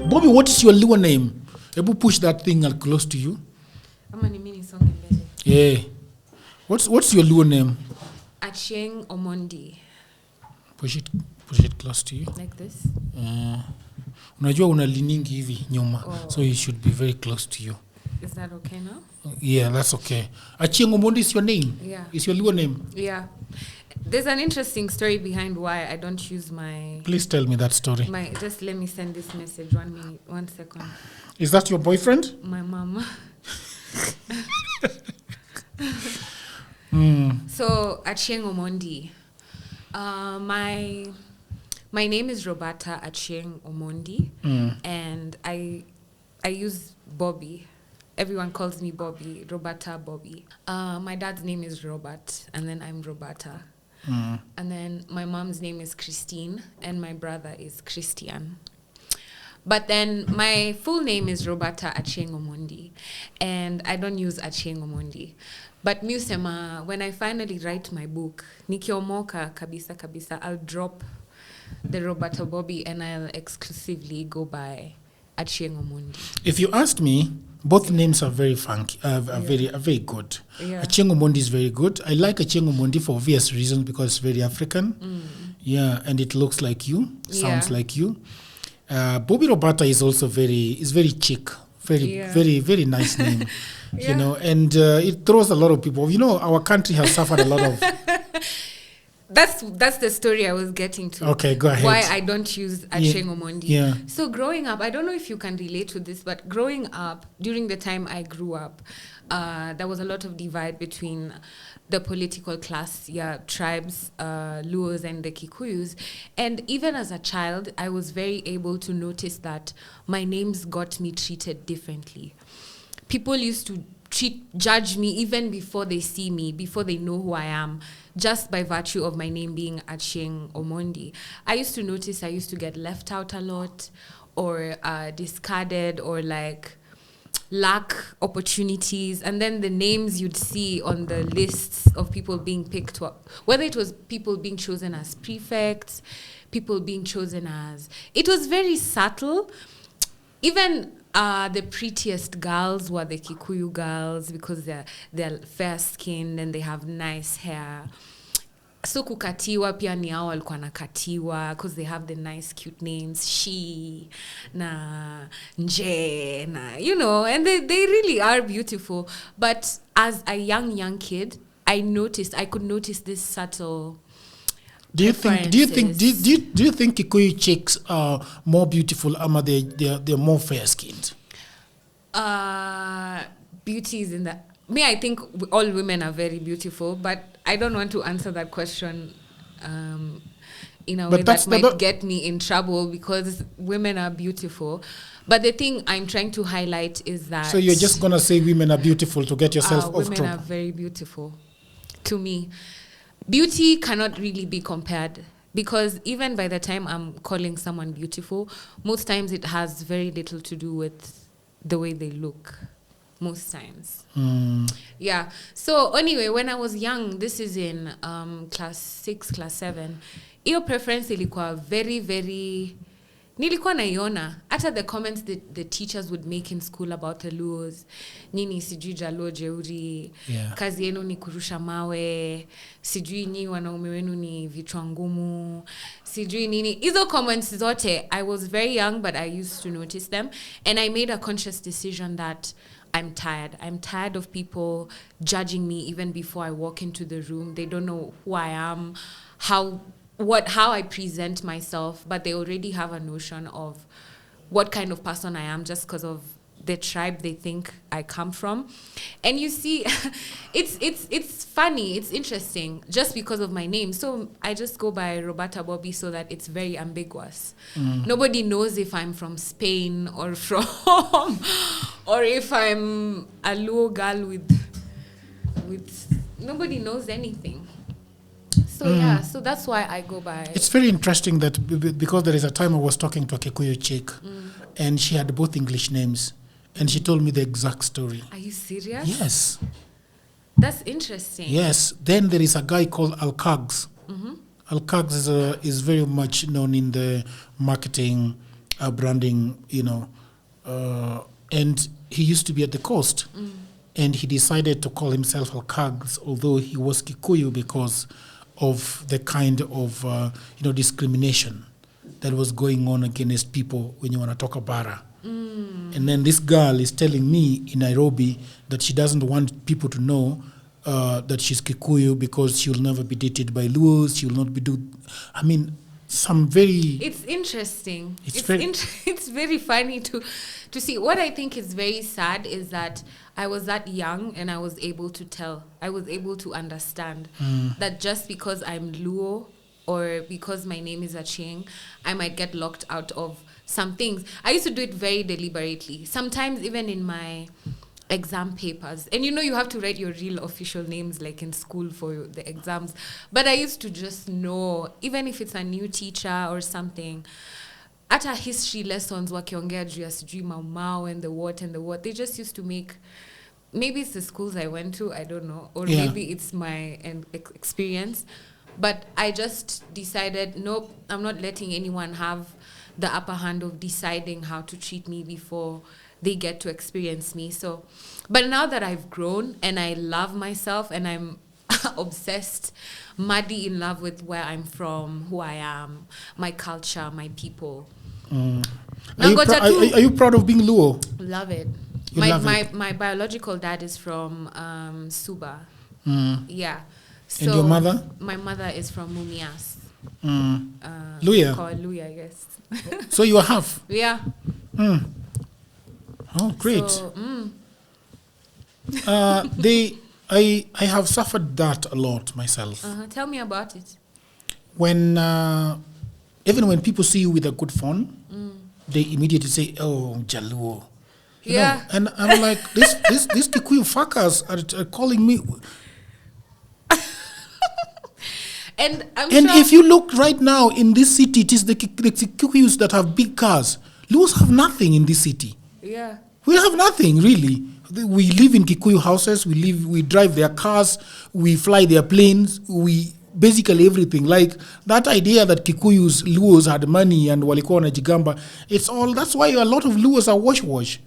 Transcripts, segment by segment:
Bobbie, what is your Luo name? Ebu push that thing close to you. Yeah. What's your Luo name? Achieng Omondi. Push it close to you. Like this? Unajua una liningi hivi nyuma. So you should be very close to you. Is that okay now? Yeah, that's okay. Achieng Omondi is your name? Yeah. Is your Luo name? Yeah. There's an interesting story behind why I don't use my... Please tell me that story. Just let me send this message. 1 minute, 1 second. Is that your boyfriend? My mom. So, Achieng Omondi. My name is Roberta Achieng Omondi. And I use Bobbie. Everyone calls me Bobbie, Roberta Bobbie. My dad's name is Robert, and then I'm Roberta. And then my mom's name is Christine, and my brother is Christian. But then my full name is Roberta Achieng Omondi, and I don't use Achieng Omondi. But Musema, when I finally write my book, nikiomoka kabisa, I'll drop the Roberta Bobbie and I'll exclusively go by Achieng Omondi. If you asked me, both names are very funky, are very good. Yeah. Achieng Omondi is very good. I like Achieng Omondi for obvious reasons because it's very African. Yeah, and it looks like you, sounds like you. Bobbie Roberta is also very chic, very nice name. You know, and it throws a lot of people. You know, our country has suffered a lot of. That's the story I was getting to. Okay, go ahead. Why I don't use Achieng Omondi. Yeah. So growing up, I don't know if you can relate to this, but growing up, during the time I grew up, there was a lot of divide between the political class, tribes, Luos and the Kikuyus. And even as a child, I was very able to notice that my names got me treated differently. People used to judge me even before they see me, before they know who I am, just by virtue of my name being Achieng Omondi. I used to notice I used to get left out a lot, or discarded, or like lack opportunities. And then the names you'd see on the lists of people being picked up, whether it was people being chosen as prefects, people being chosen as... It was very subtle. Even the prettiest girls were the Kikuyu girls because they're fair-skinned and they have nice hair. So kukatiwa pia ni hao walikuwa nakatiwa because they have the nice cute names, She, na Nje, na, you know, and they really are beautiful. But as a young kid, I could notice this subtle... Do you think Kikuyu chicks are more beautiful, or they're more fair-skinned? Beauty is in the... I think all women are very beautiful, but I don't want to answer that question in a way that might get me in trouble, because women are beautiful. But the thing I'm trying to highlight is that... So you're just going to say women are beautiful to get yourself off trouble? Women are very beautiful to me. Beauty cannot really be compared, because even by the time I'm calling someone beautiful, most times it has very little to do with the way they look. Most times. Yeah. So anyway, when I was young, this is in class 6, class 7, iyo preference ilikuwa very, very... Nilikuwa naiona. Hata the comments that the teachers would make in school about the Luos, nini sijui jalo jeuri, kazi yenu ni kurusha mawe, sijui nyi wanaume wenu ni vichwa ngumu, sijui nini. Hizo comments zote, I was very young, but I used to notice them. And I made a conscious decision that I'm tired. I'm tired of people judging me even before I walk into the room. They don't know who I am, how I present myself, but they already have a notion of what kind of person I am just because of the tribe they think I come from. And you see, it's funny, it's interesting, just because of my name. So I just go by Roberta Bobbie so that it's very ambiguous. Nobody knows if I'm from Spain or or if I'm a Luo girl with nobody knows anything. So so that's why I go by... It's very interesting that because there is a time I was talking to a Kikuyu chick and she had both English names and she told me the exact story. Are you serious? Yes. That's interesting. Yes. Then there is a guy called Alcags. Alcags is very much known in the marketing branding, and he used to be at the coast. And he decided to call himself Alkags, although he was Kikuyu, because of the kind of discrimination that was going on against people when you want to talk Bara. And then this girl is telling me in Nairobi that she doesn't want people to know that she's Kikuyu because she will never be dated by Luos. She will not be some very... It's interesting. It's very funny to see. What I think is very sad is that I was that young and I was able to tell. I was able to understand that just because I'm Luo or because my name is Achieng, I might get locked out of some things. I used to do it very deliberately. Sometimes even in my exam papers. And you have to write your real official names like in school for the exams. But I used to just know, even if it's a new teacher or something, at our history lessons, wakiongea juu ya sijui Mau and the what, they just used to make, maybe it's the schools I went to, I don't know, or maybe it's my experience. But I just decided, nope, I'm not letting anyone have the upper hand of deciding how to treat me before they get to experience me. So, but now that I've grown and I love myself and I'm obsessed, madly in love with where I'm from, who I am, my culture, my people. Are you proud of being Luo? Love it. My biological dad is from Suba. Yeah. So and your mother? My mother is from Mumias. Luya? Called Luya, I guess. So you are half? Yeah. Oh, great. So, I have suffered that a lot myself. Tell me about it. When even when people see you with a good phone, they immediately say, "Oh, Jaluo." You know? And I'm like, these Kikuyu fuckers are calling me. And if you look right now in this city, it is the Kikuyus that have big cars. Luos have nothing in this city. Yeah. We have nothing, really. We live in Kikuyu houses, we drive their cars, we fly their planes, we basically everything. Like that idea that Kikuyus, Luos had money and walikuwa na jigamba, it's all, that's why a lot of Luos are wash.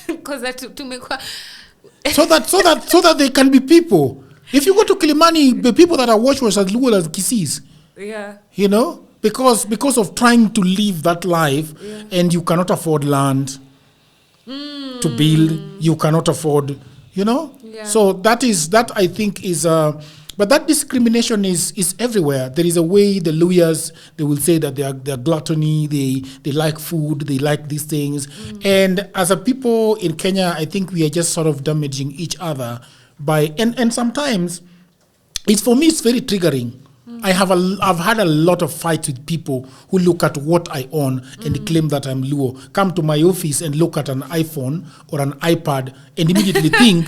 Because so that they can be people. If you go to Kilimani, the people that are wash are Luo as Kisis. Yeah. Because of trying to live that life, and you cannot afford land to build, you cannot afford, So that I think is, but that discrimination is everywhere. There is a way the Luyas, they will say that they're gluttony, they like food, they like these things. And as a people in Kenya, I think we are just sort of damaging each other and sometimes for me it's very triggering. I've had a lot of fights with people who look at what I own and claim that I'm Luo. Come to my office and look at an iPhone or an iPad and immediately think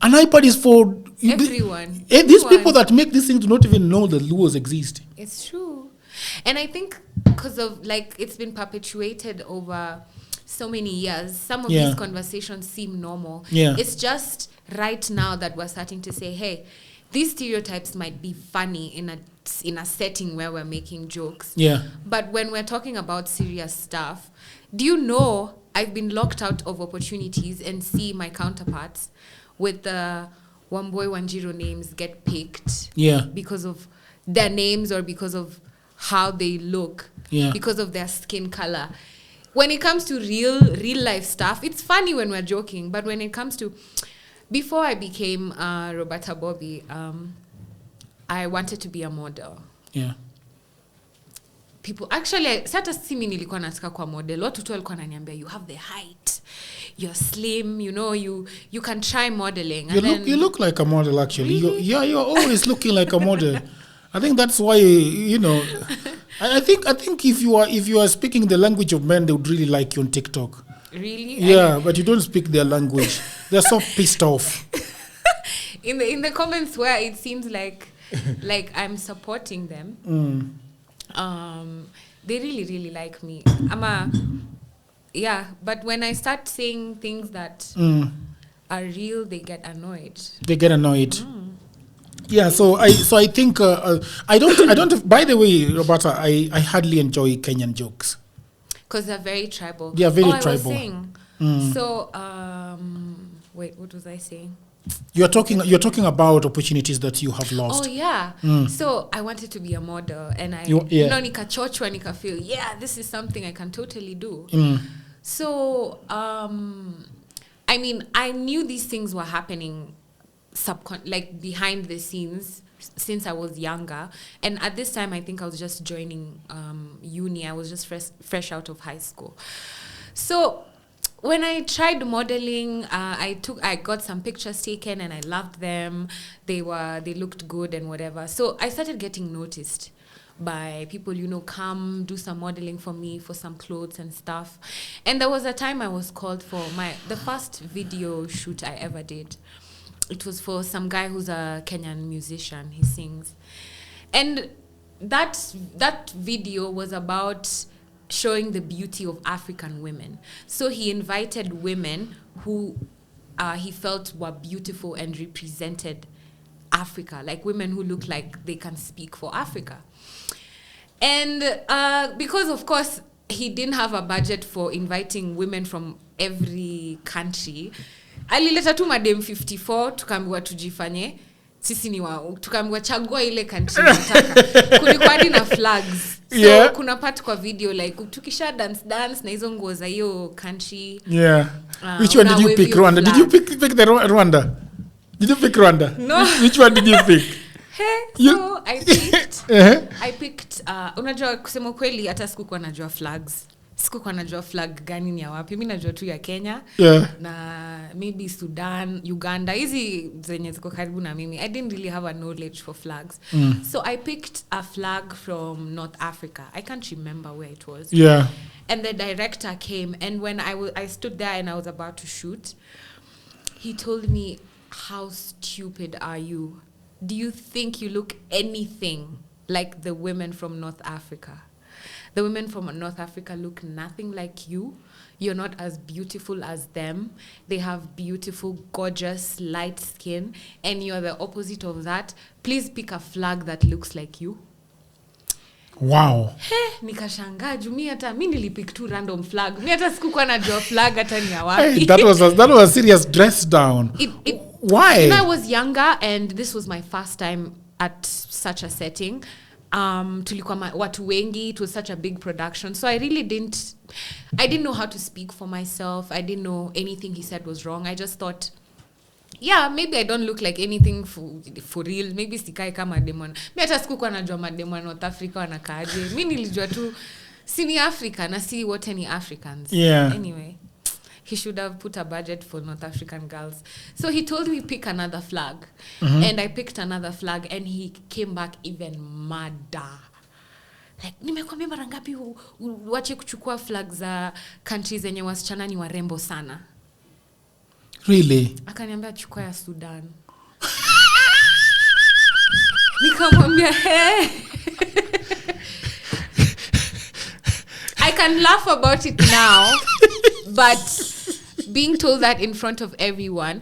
an iPad is for everyone. These people that make these things do not even know that Luos exist. It's true. And I think because of it's been perpetuated over so many years, some of these conversations seem normal. It's just right now that we're starting to say, hey, these stereotypes might be funny in a setting where we're making jokes. Yeah. But when we're talking about serious stuff, do you know I've been locked out of opportunities and see my counterparts with the Wamboi Wanjiru names get picked because of their names or because of how they look, because of their skin color. When it comes to real life stuff, it's funny when we're joking, but when it comes to... Before I became Roberta Bobbie, I wanted to be a model. Yeah. People actually, sata simi nilikuwa nataka kwa model. Watu tu walikuwa wananiambia, you have the height, you're slim, you can try modeling. You look like a model actually. Really? You're always looking like a model. I think that's why I think if you are speaking the language of men, they would really like you on TikTok. Really? Yeah, but you don't speak their language. They're so pissed off. In the comments where it seems like I'm supporting them, they really, really like me. But when I start saying things that are real, they get annoyed. Yeah, so I think I don't. By the way, Roberta, I hardly enjoy Kenyan jokes. because they're very tribal. They are very I tribal. was saying, so, wait, what was I saying? You're talking about opportunities that you have lost. Oh yeah. So I wanted to be a model, and nikachochwa nikafeel, this is something I can totally do. So I mean, I knew these things were happening like behind the scenes since I was younger, and at this time I think I was just joining uni. I was just fresh out of high school. So when I tried modeling, I got some pictures taken and I loved them. They looked good and whatever. So I started getting noticed by people, come do some modeling for me for some clothes and stuff. And there was a time I was called for the first video shoot I ever did. It was for some guy who's a Kenyan musician. He sings. And that video was about showing the beauty of African women. So he invited women who he felt were beautiful and represented Africa, like women who look like they can speak for Africa. And because, of course, he didn't have a budget for inviting women from every country, alileta tu madem 54, tukaambiwa tujifanye sisi ni wao, tukaambiwa chagua ile country unataka. Kulikuwa hadi na flags. So kuna part kwa video like tukisha dance na hizo nguo za hiyo country. Which one did you pick? Rwanda? Did you pick the Rwanda? Did you pick Rwanda? No. Which one did you pick? So I picked unajua kusema kweli hata sikuwa najua flags. Sikuwa najua flag gani ni ya wapi. Mimi najua tu ya Kenya. Na maybe Sudan, Uganda. Hizi zenye ziko karibu na mimi. I didn't really have a knowledge for flags. So I picked a flag from North Africa. I can't remember where it was. And the director came, and when I stood there and I was about to shoot, he told me, "How stupid are you? Do you think you look anything like the women from North Africa? The women from North Africa look nothing like you. You're not as beautiful as them. They have beautiful, gorgeous, light skin, and you're the opposite of that. Please pick a flag that looks like you." Wow. Nikashangaa juu mimi nilipick two random flag. Mimi hata sikuwa najua flag hata ni ya wapi. That was a serious dress down. Why? When I was younger, and this was my first time at such a setting, tulikuwa watu wengi. It was such a big production, so I didn't know how to speak for myself. I didn't know anything he said was wrong. I just thought, maybe I don't look like anything for real. Maybe sikai kama demon. Mimi hata sikuwa najua mademon North Africa wanakaaje. Mimi nilijua tu si ni Africa na si wote ni Africans. Anyway, he should have put a budget for North African girls. So he told me pick another flag. And I picked another flag, and he came back even madder. Like, nimekwambia mara ngapi wache kuchukua flag za countries zenye wasichana ni warembo sana. Really? Akaniambia chukua ya Sudan. Nikamwambia I can laugh about it now, but being told that in front of everyone,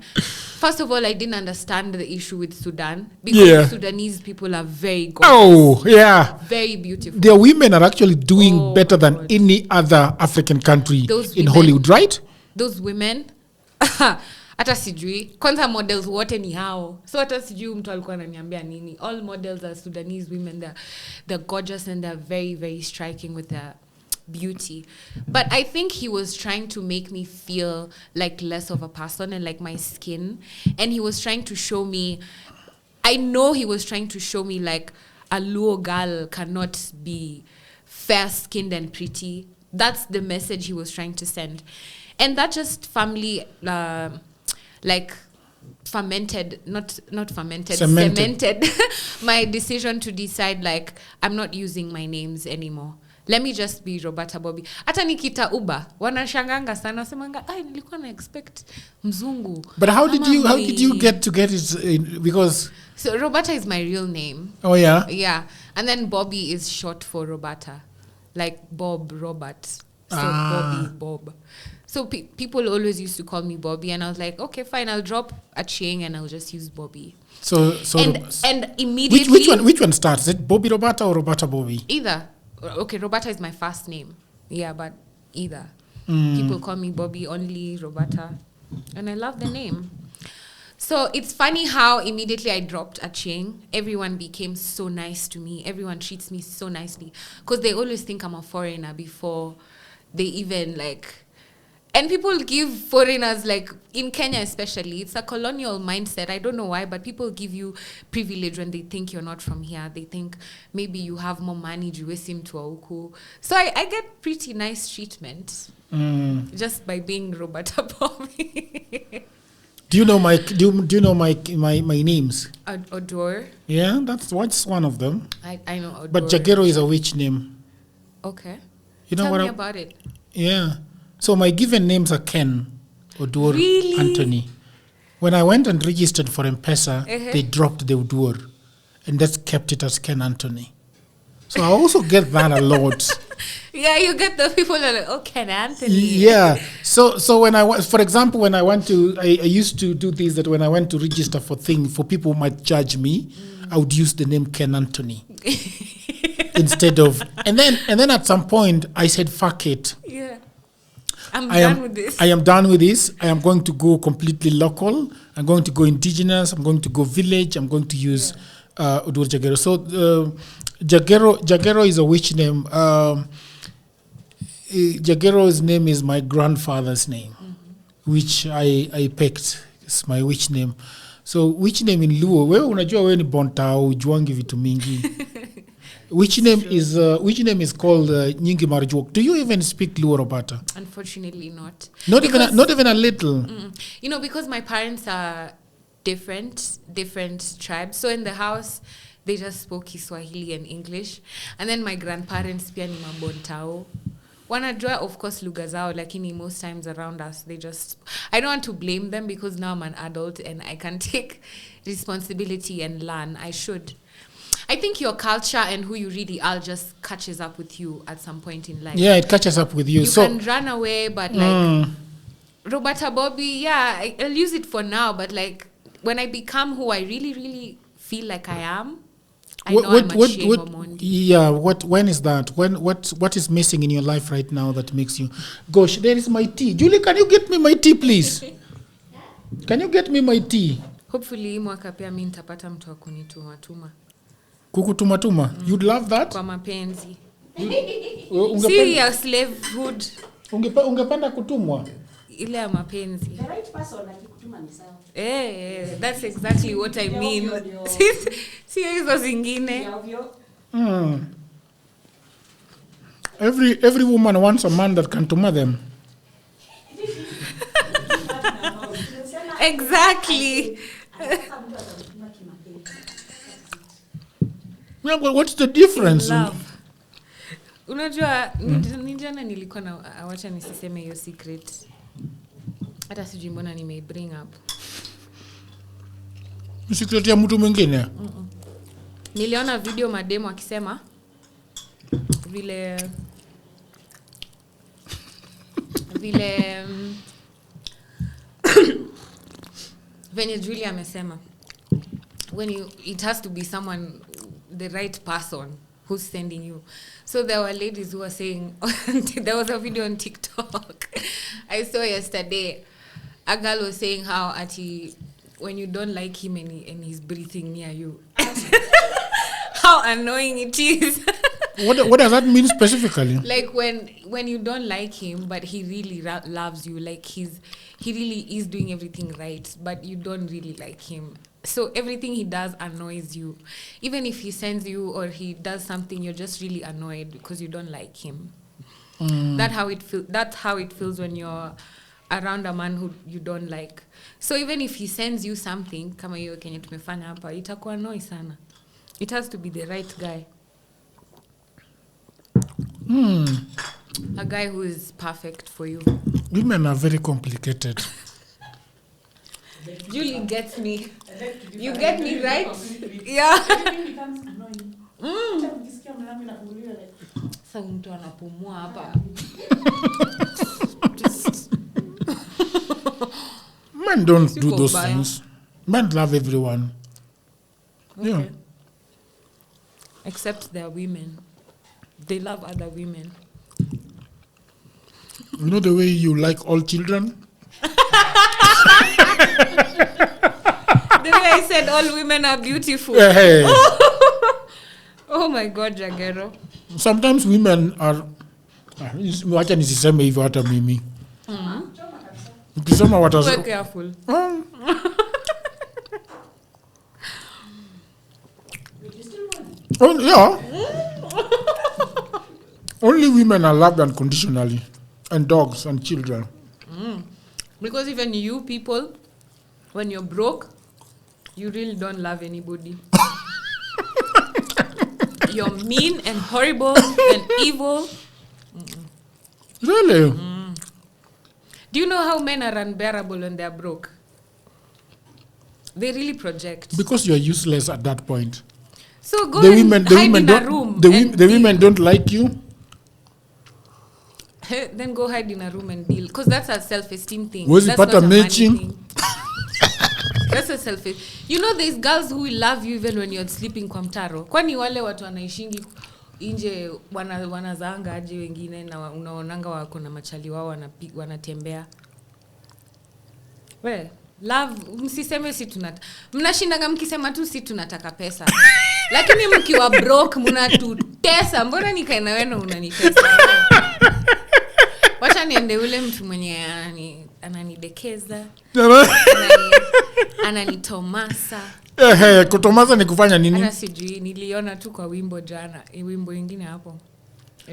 first of all, I didn't understand the issue with Sudan, because Sudanese people are very gorgeous. Very beautiful. Their women are actually doing better than any other African country in Hollywood, right? Those women, hata sijui kwanza models wote ni hao, so hata sijui mtu alikuwa ananiambia nini. All models are Sudanese women. They're gorgeous and they're very, very striking with their beauty. But I think he was trying to make me feel like less of a person and like my skin. And he was trying to show me, I know he was trying to show me like a Luo girl cannot be fair-skinned and pretty. That's the message he was trying to send. And that just cemented my decision to decide, like, I'm not using my names anymore. Let me just be Roberta Bobbie. Hata nikita Uber, wanashanganga sana, wasemanga, nilikuwa na expect mzungu. But how did you get it because so Roberta is my real name. Oh yeah. Yeah. And then Bobbie is short for Roberta. Like Bob, Robert. So Bobbie, Bob. So people always used to call me Bobbie, and I was like, okay, fine, I'll drop a Ching and I'll just use Bobbie. So and immediately which one starts? Is it Bobbie Roberta or Roberta Bobbie? Either. Okay, Roberta is my first name. Yeah, but either. People call me Bobbie only, Roberta, and I love the name. So it's funny how immediately I dropped Achieng, everyone became so nice to me. Everyone treats me so nicely because they always think I'm a foreigner before they even like. And people give foreigners, like in Kenya especially, it's a colonial mindset. I don't know why, but people give you privilege when they think you're not from here. They think maybe you have more money, juwesim to auku. So I get pretty nice treatment just by being Roberta Bobbie. Do you know my names? Odor. Yeah, that's one of them. I know Odor. But Jagero is a witch name. Okay. You know Tell what me about it. Yeah. So my given names are Ken, Odor, Really? Anthony. When I went and registered for M-Pesa, they dropped the Odor, and that's kept it as Ken Anthony. So I also get that a lot. Yeah, you get the people that are like, oh, Ken Anthony. Yeah. So when for example, when I went to, I used to do this, that when I went to register for people who might judge me, I would use the name Ken Anthony instead of, and then at some point I said, fuck it. Yeah. I'm done with this. I am done with this. I am going to go completely local. I'm going to go indigenous. I'm going to go village. I'm going to use Odur Jagero. So Jagero is a witch name. Jagero's name is my grandfather's name, which I picked. It's my witch name. So witch name in Luo, wewe unajua wewe ni bonta ujuangi vitu mingi. Which name is called Nyingi Marjuok. Do you even speak Luo, Roberta? Unfortunately not. Not even a little. You know, because my parents are different tribes. So in the house, they just spoke Kiswahili and English. And then my grandparents pia ni mabontao. Wanajua, of course, lugha zao, lakini most times around us, they just... I don't want to blame them because now I'm an adult and I can take responsibility and learn. I should. I think your culture and who you really are just catches up with you at some point in life. Yeah, it catches up with you. You can run away, but like Roberta Bobbie, yeah, I'll use it for now. But like when I become who I really, really feel like I am, I know I'm a Omondi. Yeah, when is that? What is missing in your life right now that makes you, gosh, there is my tea. Julie, can you get me my tea, please? Can you get me my tea? Hopefully, mwaka pia mimi nitapata mtu wa kunituma. Kukutumatuma. You'd love that? Kwa mapenzi. Serious slavehood. Ungependa kutumwa? Ile ya mapenzi. The right person akikutuma ni sawa. That's exactly what I mean. Sio hizo zingine. Every woman wants a man that can tuma them. Exactly. Yeah, but what's the difference? Unajua, nijana nilikuwa na awacha nisiseme hiyo secret. Hata sijui mbona nime bring up. Secret ya mtu mwingine? Niliona video mademo akisema vile venye Julia amesema, it has to be someone, the right person who's sending you. So there were ladies who were saying, there was a video on TikTok I saw yesterday. A girl was saying how when you don't like him and he's breathing near you, how annoying it is. What does that mean specifically? Like when you don't like him, but he really loves you, like he really is doing everything right, but you don't really like him. So everything he does annoys you. Even if he sends you or he does something, you're just really annoyed because you don't like him. That's how it feels when you're around a man who you don't like. So even if he sends you something, kama hiyo kenye tumefanya hapa, itakuwa annoy sana. It has to be the right guy. A guy who is perfect for you. Women are very complicated. Julie gets me. You get me, right? Yeah. Sasa mtu anapumua hapa. Men don't do those things. Men love everyone. Okay. Yeah. Except they're women. They love other women. You know the way you like all children? The way I said all women are beautiful. Hey. Oh my God, Jagero. Sometimes women are... Wacha nisiseme hivyo hata mimi. Ukisema Be careful. Oh, yeah. Only women are loved unconditionally. And dogs and children. Because even you people, when you're broke, you really don't love anybody. You're mean and horrible and evil. Really? Do you know how men are unbearable when they're broke? They really project. Because you're useless at that point. So go hide in a room. The women don't like you. Then go hide in a room and deal. Because that's a self-esteem thing. Was That's it part not of a money matching? thing. That's a self-esteem. You know there's girls who will love you even when you're sleeping kwa mtaro. Kwani wale watu wanaishingi nje wanazaanga aje wengine na unaonanga wako na machali wao wanatembea. We, love, msiseme si tunataka. Mnashindanga mkisema tu si tunataka pesa. Lakini mkiwa broke mnatutesa. Mbona nikae na wewe unanitesa? Wacha niende ule mtu mwenye ananidekeza. Ananitomasa. Kutomasa ni kufanya nini? Ana sijui niliona tu kwa wimbo jana. Wimbo ingine hapo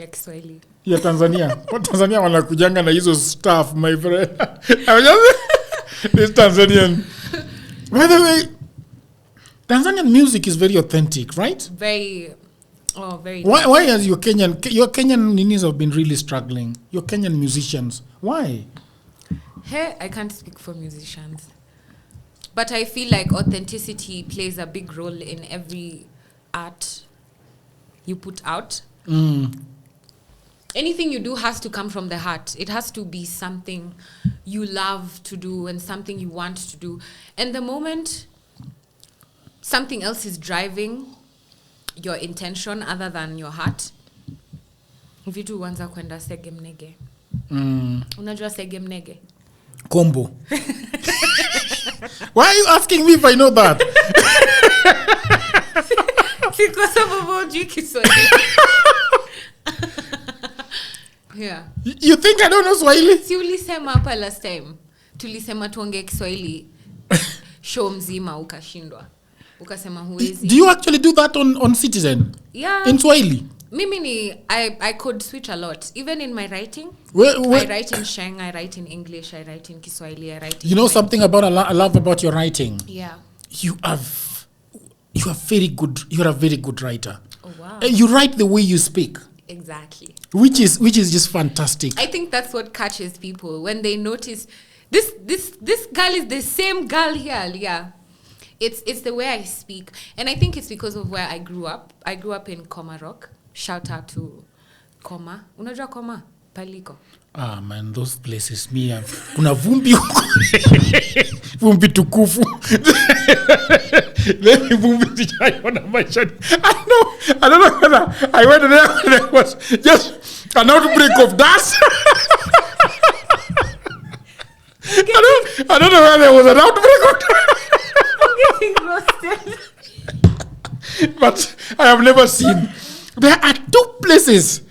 ya Kiswahili. Ya Tanzania. Kwa Tanzania wanakujanga na hizo stuff, my friend. This Tanzanian. By the way, Tanzanian music is very authentic, right? Very. Why has your Kenyan ninis have been really struggling? Your Kenyan musicians. Why? Hey, I can't speak for musicians. But I feel like authenticity plays a big role in every art you put out. Anything you do has to come from the heart. It has to be something you love to do and something you want to do. And the moment something else is driving your intention other than your heart, vitu huanza kwenda segemnege. Unajua segemnege? Combo. Why are you asking me if I know that? Because of Kiswahili. Yeah. You think I don't know Swahili? Si ulisema hapa last time. Tulisema tuongee Kiswahili. Show mzima ukashindwa. Ukasema huwezi. Do you actually do that on Citizen? Yeah. In Swahili? Mimi I could switch a lot. Even in my writing. I write in Sheng, I write in English, I write in Kiswahili, I write in You know something about I love about your writing? Yeah. You are very good. You're a very good writer. Oh wow. You write the way you speak. Exactly. Which is just fantastic. I think that's what catches people when they notice this girl is the same girl here. Yeah. It's the way I speak. And I think it's because of where I grew up. I grew up in Komarok. Shout out to Koma. Unajua Koma? Paliko. Ah man, those places kuna vumbi huko. Vumbi tukufu. Let vumbi sijaona maishani. I don't know whether I went there when there was just an outbreak of dust. I don't know whether there was an outbreak of dust. I'm getting roasted. But I have never seen. There are two places.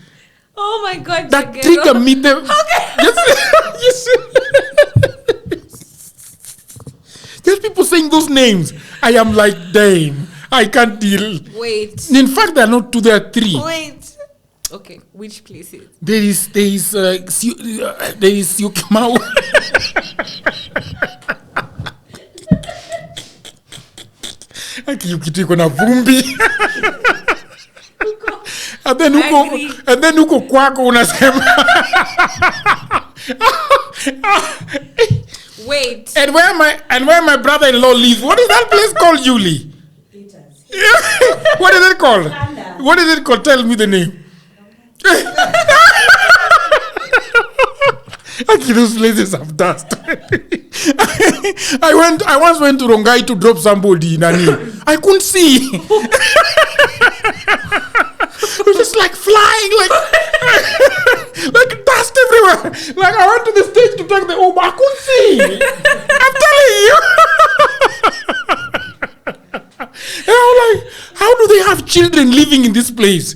Oh my God, that Jagero. trigger me. Yes. Just people saying those names. I am like, damn, I can't deal. Wait. In fact, there are not two, there are three. Wait. Okay, which places? There is Yukimau. Kitu iko na vumbi. And then uko kwako unasema. Wait. And where my brother-in-law lives. What is that place called, Julie? What is it called? What is it called? Tell me the name. Actually, those places have dust. I once went to Rongai to drop somebody in Nani. I couldn't see. It was just like flying, like dust everywhere. Like I went to the stage to take the Uber. I couldn't see. I'm telling you. And I'm like, how do they have children living in this place?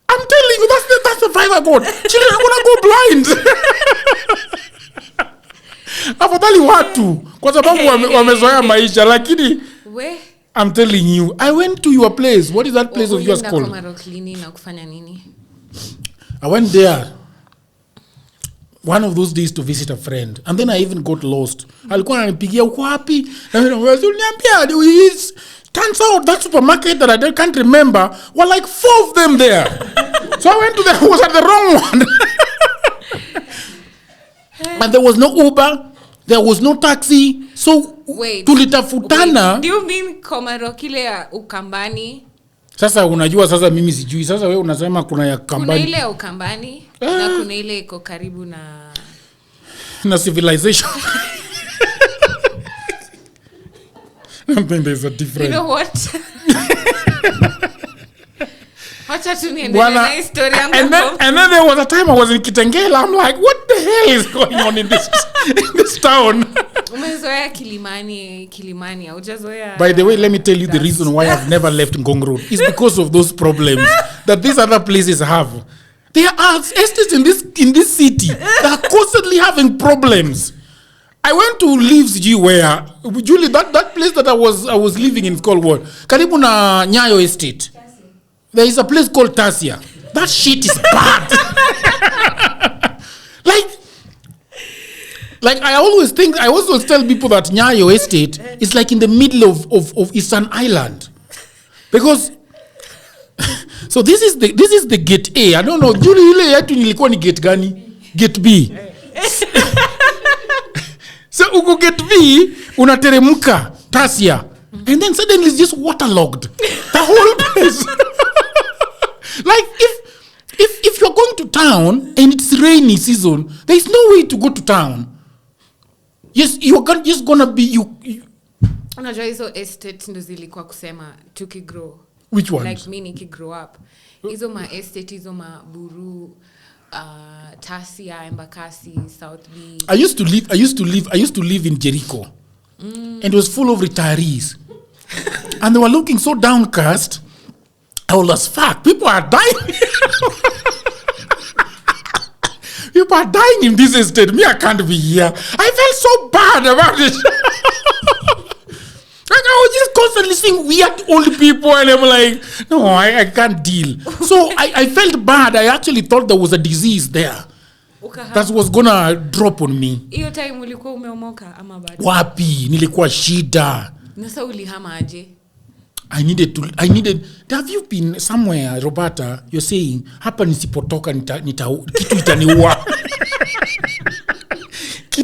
I'm telling you, that's the vibe I got. Children are gonna go blind. Afadhali watu kwa sababu wamezoea maisha lakini I'm telling you, I went to your place. What is that place of yours called? I went there one of those days to visit a friend, and then I even got lost. Alikuwa ananipigia uko wapi? Na mimi niambia turns out that supermarket that I can't remember were like 4 of them there. So I went to I was at the wrong one. But there was no Uber, there was no taxi. So tulitafutana. Do you mean Komaro kile ya Ukambani? Sasa unajua sasa mimi sijui. Sasa wewe unasema kuna ya Kambani. Kuna ile ya Ukambani na kuna ile iko karibu na civilization. I think there's a difference. You know what? Wacha tu niendelee na story yangu. And then there was a time I was in Kitengela. I'm like, what the hell is going on in this town? Umezoea Kilimani hujazoea. By the way, let me tell you the reason why I've never left Ngong Road. It's because of those problems that these other places have. There are estates in this city that are constantly having problems. I went to live where Julie, that place that I was living in is called what? Karibu na Nyayo Estate. There is a place called Tasia. That shit is bad. Like I always tell people that Nyayo Estate is like in the middle of Eastern Island. Because so this is the gate A. I don't know. Julie ile yetu nilikuwa ni gate gani? Gate B. So uko gate B unateremka Tasia. And then suddenly it's just waterlogged. The whole place. Like if you're going to town and it's rainy season, there is no way to go to town. Yes, you're just gonna be you. Unajua hizo estate ndo zilikuwa kusema tukigrow. Which ones? Like me nikigrow up. Hizo ma estate, hizo ma Buru, Tasia, Embakasi, South B. I used to live in Jericho. And it was full of retirees. And they were looking so downcast. I was fuck. People are dying. People are dying in this estate. Me, I can't be here. I felt so bad about it. Like I was just constantly seeing weird old people, and I'm like, no, I can't deal. So I felt bad. I actually thought there was a disease there that was gonna drop on me. Hiyo time ulikuwa umeomoka ama bado? Wapi, nilikuwa shida. Nasa ulihama aje? I needed. Have you been somewhere, Roberta? You're saying, hapa nisipotoka kitu itaniua. So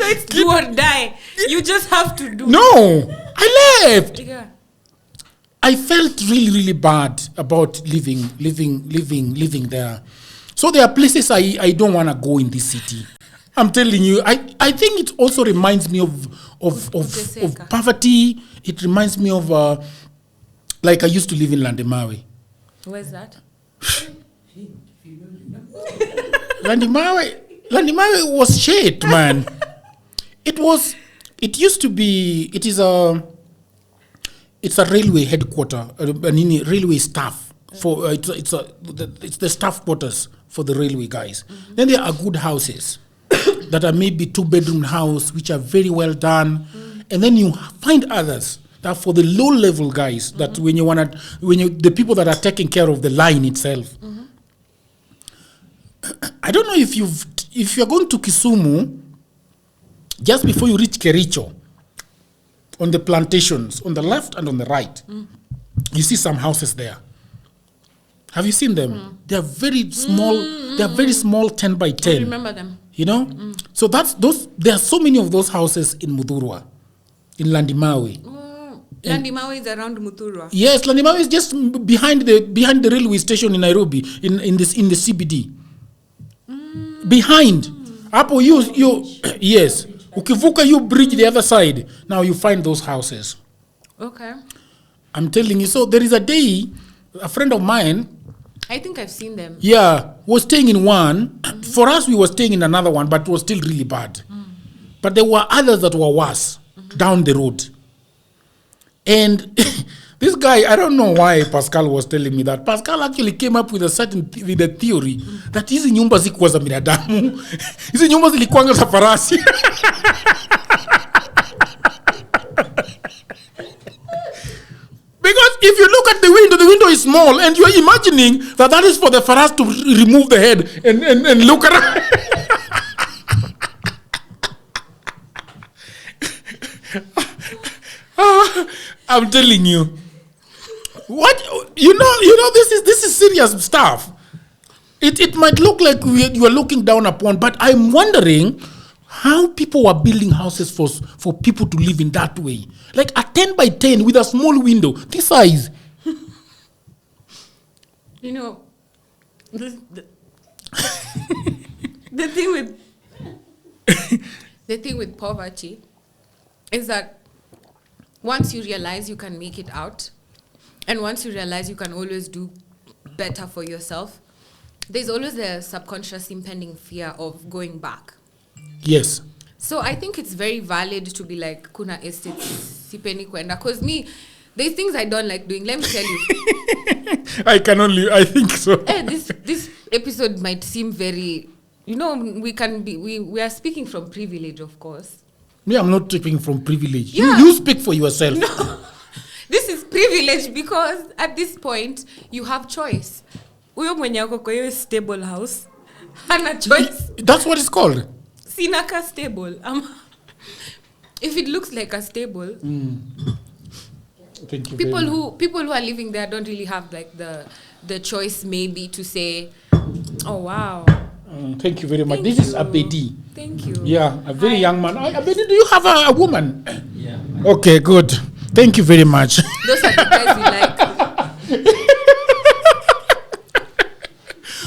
it's do or die. You just have to do. No, I left. Yeah. I felt really, really bad about living there. So there are places I don't want to go in this city. I'm telling you, I think it also reminds me of poverty. It reminds me of like I used to live in Landemawe. Where's that? Landemawe was shit, man. It is a railway headquarter, railway staff for it's the staff quarters for the railway guys. Mm-hmm. Then there are good houses that are maybe 2-bedroom house which are very well done, and then you find others that for the low level guys that when the people that are taking care of the line itself. Mm-hmm. I don't know if you're going to Kisumu, just before you reach Kericho, on the plantations on the left and on the right, you see some houses there. Have you seen them? They are very small. They are very small, 10 by 10. I remember them. You know, so that's those. There are so many of those houses in Mudurwa, in Landemawe. Landemawe is around Muthurwa. Yes, Landemawe is just behind the railway station in Nairobi, in the CBD. Behind. Hapo you yes. Ukivuka you bridge the other side. Now you find those houses. Okay. I'm telling you. So there is a day, a friend of mine. I think I've seen them. Yeah, was staying in one. For us, we were staying in another one, but it was still really bad. But there were others that were worse down the road. And this guy, I don't know why Pascal was telling me that. Pascal actually came up with a theory that hizi nyumba zikuwa za binadamu. Hizi nyumba zilikuwa za farasi. Because if you look at the window is small, and you're imagining that is for the faras to remove the head and look around. I'm telling you. What you know this is serious stuff. It might look like you are looking down upon, but I'm wondering how people were building houses for people to live in that way. Like a 10 by 10 with a small window, this size. You know, the thing with poverty is that once you realize you can make it out, and once you realize you can always do better for yourself, there's always a subconscious impending fear of going back. Yes. So I think it's very valid to be like, kuna estates sipendi kwenda. Because me, there's things I don't like doing. Let me tell you. I think so. This episode might seem very, we are speaking from privilege, of course. Me, I'm not speaking from privilege. Yeah. You speak for yourself. No. This is privilege because at this point, you have choice. Uyo mwenye ako kwa hiyo stable house, hana choice. That's what it's called. Sinaka stable. If it looks like a stable, thank you. People who are living there don't really have like the choice maybe to say, oh wow. Thank you very much. This is Abedi. Thank you. Yeah, a very young man. Abedi, do you have a woman? Yeah. Okay, good. Thank you very much. Those are the guys we like.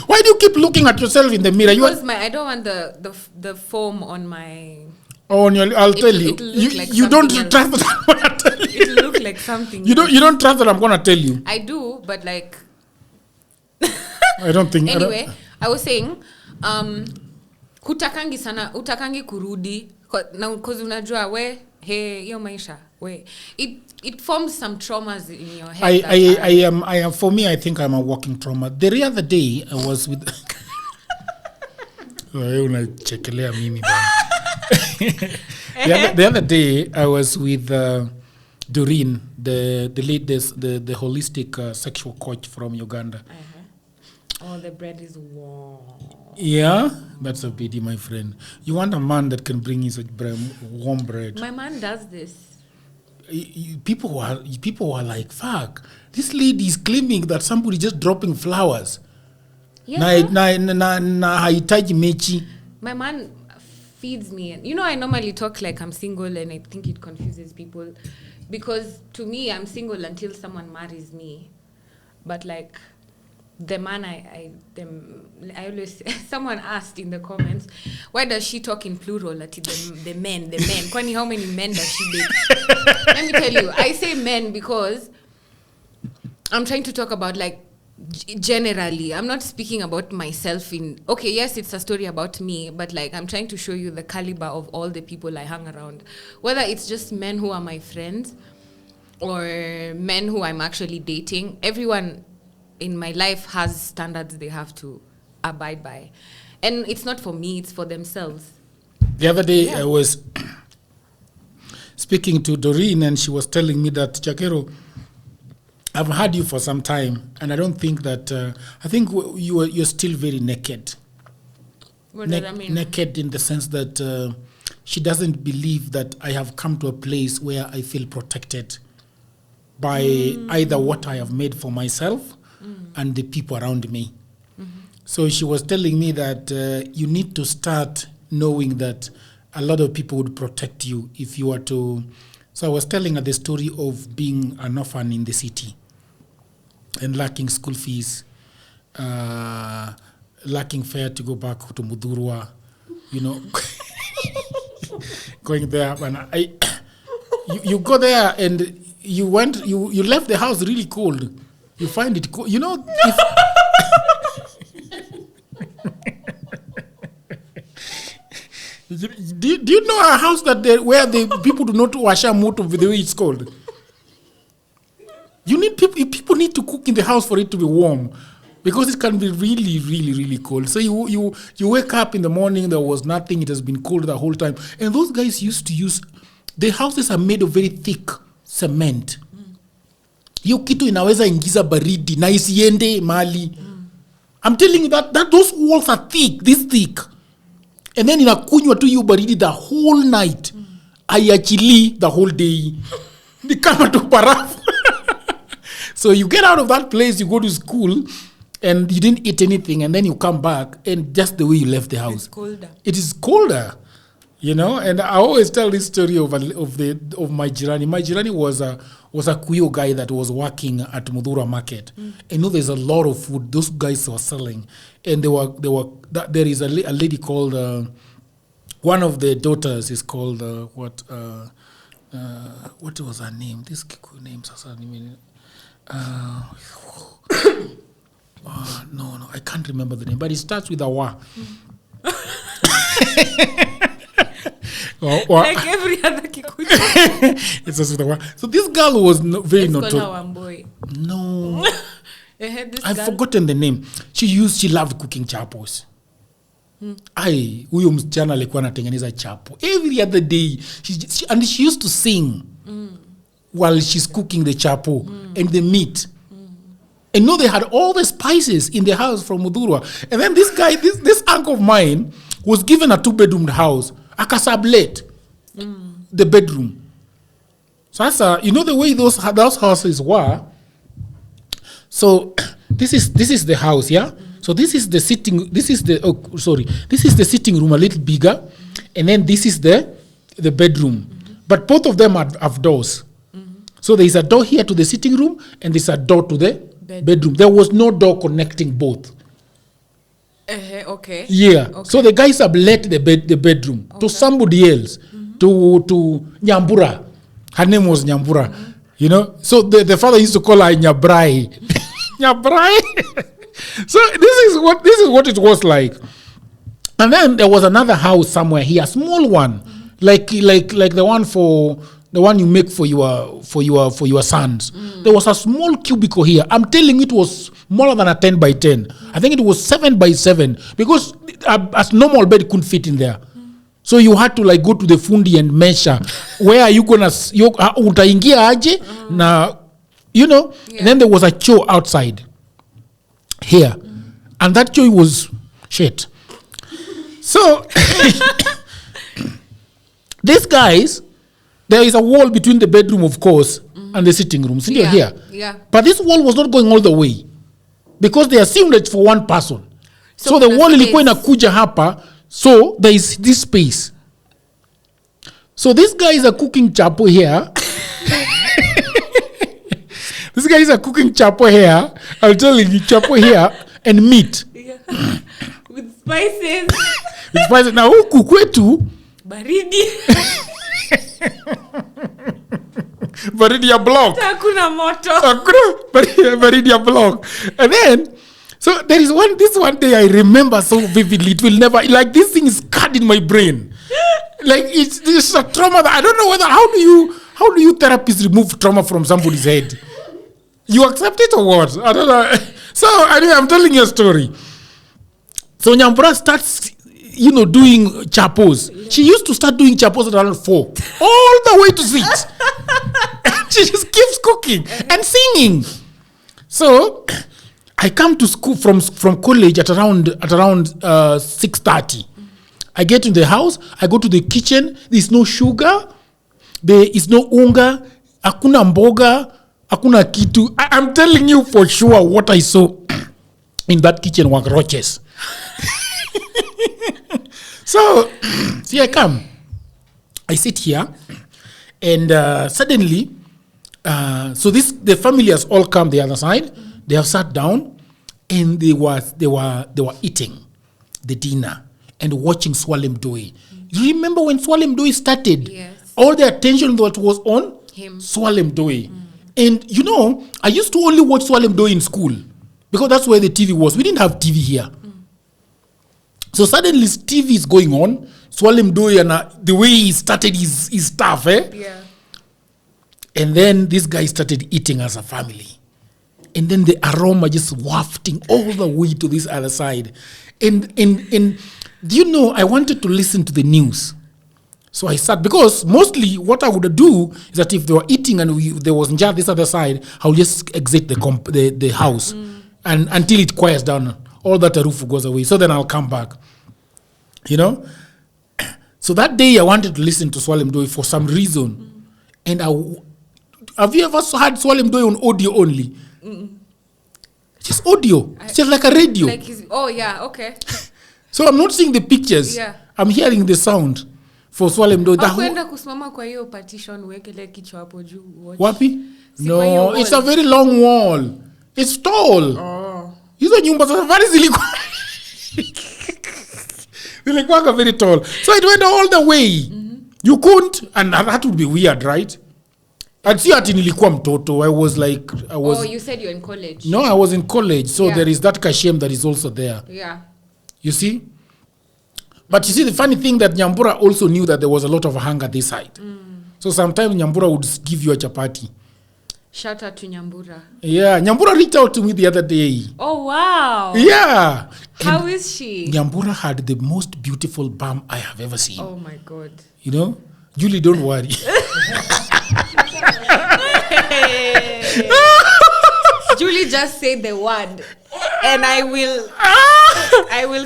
Why do you keep looking at yourself in the mirror? Because I don't want the foam on my. Oh, I'll tell you. You don't trust that I'm gonna tell you. It'll look like something. You don't trust that I'm gonna tell you. I do, but like. I don't think. Anyway, I was saying, utakangi kurudi, because unajua hiyo maisha it forms some traumas in your head. I am for me, I think I'm a walking trauma. The other day I was with unachekelea mimi bana. The other day I was with Doreen, the holistic sexual coach from Uganda. Oh, the bread is warm. Yeah, that's a pity, my friend. You want a man that can bring you such warm bread. My man does this. People are like, fuck, this lady is claiming that somebody just dropping flowers. Yeah. Na haitaji mechi. My man feeds me. I normally talk like I'm single, and I think it confuses people. Because to me, I'm single until someone marries me. But like, the man I always, someone asked in the comments, why does she talk in plural at the men? Kwani, how many men does she date? Let me tell you, I say men because I'm trying to talk about like generally. I'm not speaking about myself okay, yes, it's a story about me, but like I'm trying to show you the caliber of all the people I hang around. Whether it's just men who are my friends or men who I'm actually dating, everyone in my life has standards they have to abide by. And it's not for me, it's for themselves. The other day I was speaking to Doreen and she was telling me that, Chakero, I've had you for some time and I don't think that, I think you're still very naked. What does that mean? Naked in the sense that she doesn't believe that I have come to a place where I feel protected by either what I have made for myself and the people around me. So she was telling me that you need to start knowing that a lot of people would protect you if you were to. So I was telling her the story of being an orphan in the city and lacking school fees, lacking fare to go back to Mudurwa, going there. And you go there and you left the house really cold. You find it cold. Do you know a house where the people do not wash a moto with the way it's called? You need people need to cook in the house for it to be warm, because it can be really, really, really cold. So you wake up in the morning, there was nothing, it has been cold the whole time. And those guys used to use, the houses are made of very thick cement. Hiyo kitu inaweza ingiza baridi na isiende mali. I'm telling you that those walls are thick, this thick. And then inakunywa tu hiyo baridi the whole night. Ayachili the whole day. Ni kama tu barafu. So you get out of that place, you go to school, and you didn't eat anything, and then you come back, and just the way you left the house. It's colder. It is colder. You know, and I always tell this story of my jirani. My jirani was a Kuyo guy that was working at Mudhura market. And there's a lot of food those guys were selling, and there is a lady called one of the daughters is called what was her name? This Kikuyu name, no, I can't remember the name, but it starts with a wa. Like every other Kikuyu. It's just with a wa. So this girl was very notorious. No. I've forgotten the name. She loved cooking chapos. Huyo msichana alikuwa anatengeneza chapo every other day. She used to sing while she's cooking the chapo and the meat. And they had all the spices in the house from Mudhurwa. And then this guy, this uncle of mine, was given a 2-bedroom house. Akasablet the bedroom. So that's the way those houses were. So this is the house, yeah. So this is the sitting. This is the sitting room, a little bigger, and then this is the bedroom. But both of them have doors. So there is a door here to the sitting room, and there's a door to the bedroom. There was no door connecting both. Okay. Yeah. Okay. So the guys have let the bedroom to somebody else, to Nyambura. Her name was Nyambura. So the father used to call her Nyabrai. Nyabrai. So this is what it was like. And then there was another house somewhere here, a small one, like the one you make for your sons. There was a small cubicle here. I'm telling you, it was smaller than a 10 by 10. I think it was 7 by 7, because a normal bed couldn't fit in there. So you had to go to the fundi and measure where are you gonna utaingia aje na And then there was a choo outside here, and that choo was shit. So these guys, there is a wall between the bedroom, of course, and the sitting room. See here. Yeah. But this wall was not going all the way, because they assumed it's for one person. So the wall ilikuwa inakuja hapa. So there is this space. So these guys are cooking chapo here. These guys are cooking chapo here. I'll tell you, chapo here and meat. Yeah. With spices. With spices. Now huku kwetu baridi. Baridi ya block. Hakuna moto. Baridi ya block. And then, so there is this one day I remember so vividly. It will never, this thing is scarred in my brain. It's a trauma that I don't know how do you therapists remove trauma from somebody's head? You accept it or what? I don't know. So anyway, I'm telling you a story. So Nyambura starts, doing chapos. Yeah. She used to start doing chapos at around 4, all the way to 6. And she just keeps cooking and singing. So I come to school from college at around 6:30. I get in the house. I go to the kitchen. There's no sugar. There is no unga. Hakuna mboga. Hakuna kitu. I'm telling you for sure what I saw in that kitchen were roaches. So, see, I come. I sit here, and suddenly, the family has all come the other side. They have sat down, and they were eating the dinner and watching Swalem Doi. You remember when Swalem Doi started? Yes. All the attention that was on him. Swalem Doi. And I used to only watch Swalem Doi in school, because that's where the TV was. We didn't have TV here. So suddenly TV is going on. Swalem Doi and the way he started his stuff, Yeah. And then this guy started eating as a family. And then the aroma just wafting all the way to this other side. And do you know, I wanted to listen to the news. So I sat, because mostly what I would do is that if they were eating and there was njaa this other side, I would just exit the house and until it quiets down. All that roof goes away. So then I'll come back. You know? So that day I wanted to listen to Swalem Doi for some reason. And have you ever heard Swalem Doi on audio only? Just audio. It's just like a radio. Yeah, okay. So I'm not seeing the pictures. Yeah. I'm hearing the sound for Swalem Doi. Hakuenda kusimama kwa hiyo partition uwekele kichwa hapo juu. Wapi? Si kwa hiyo No, wall. it's a very long wall. It's tall. Hizo nyumba za safari zilikuwa very tall. So it went all the way. You couldn't, and that would be weird, right? I'd see ati nilikuwa mtoto. I was. Oh, you said you're in college. No, I was in college. So Yeah. there is that kashem that is also there. Yeah. You see? But you see, the funny thing that Nyambura also knew that there was a lot of hunger this side. So sometimes Nyambura would give you a chapati. Shout out to Nyambura. Yeah, Nyambura reached out to me the other day. Oh, wow. Yeah. How is she? Nyambura had the most beautiful bum I have ever seen. Oh, my God. You know? Julie, don't worry. Julie just said the word. And I will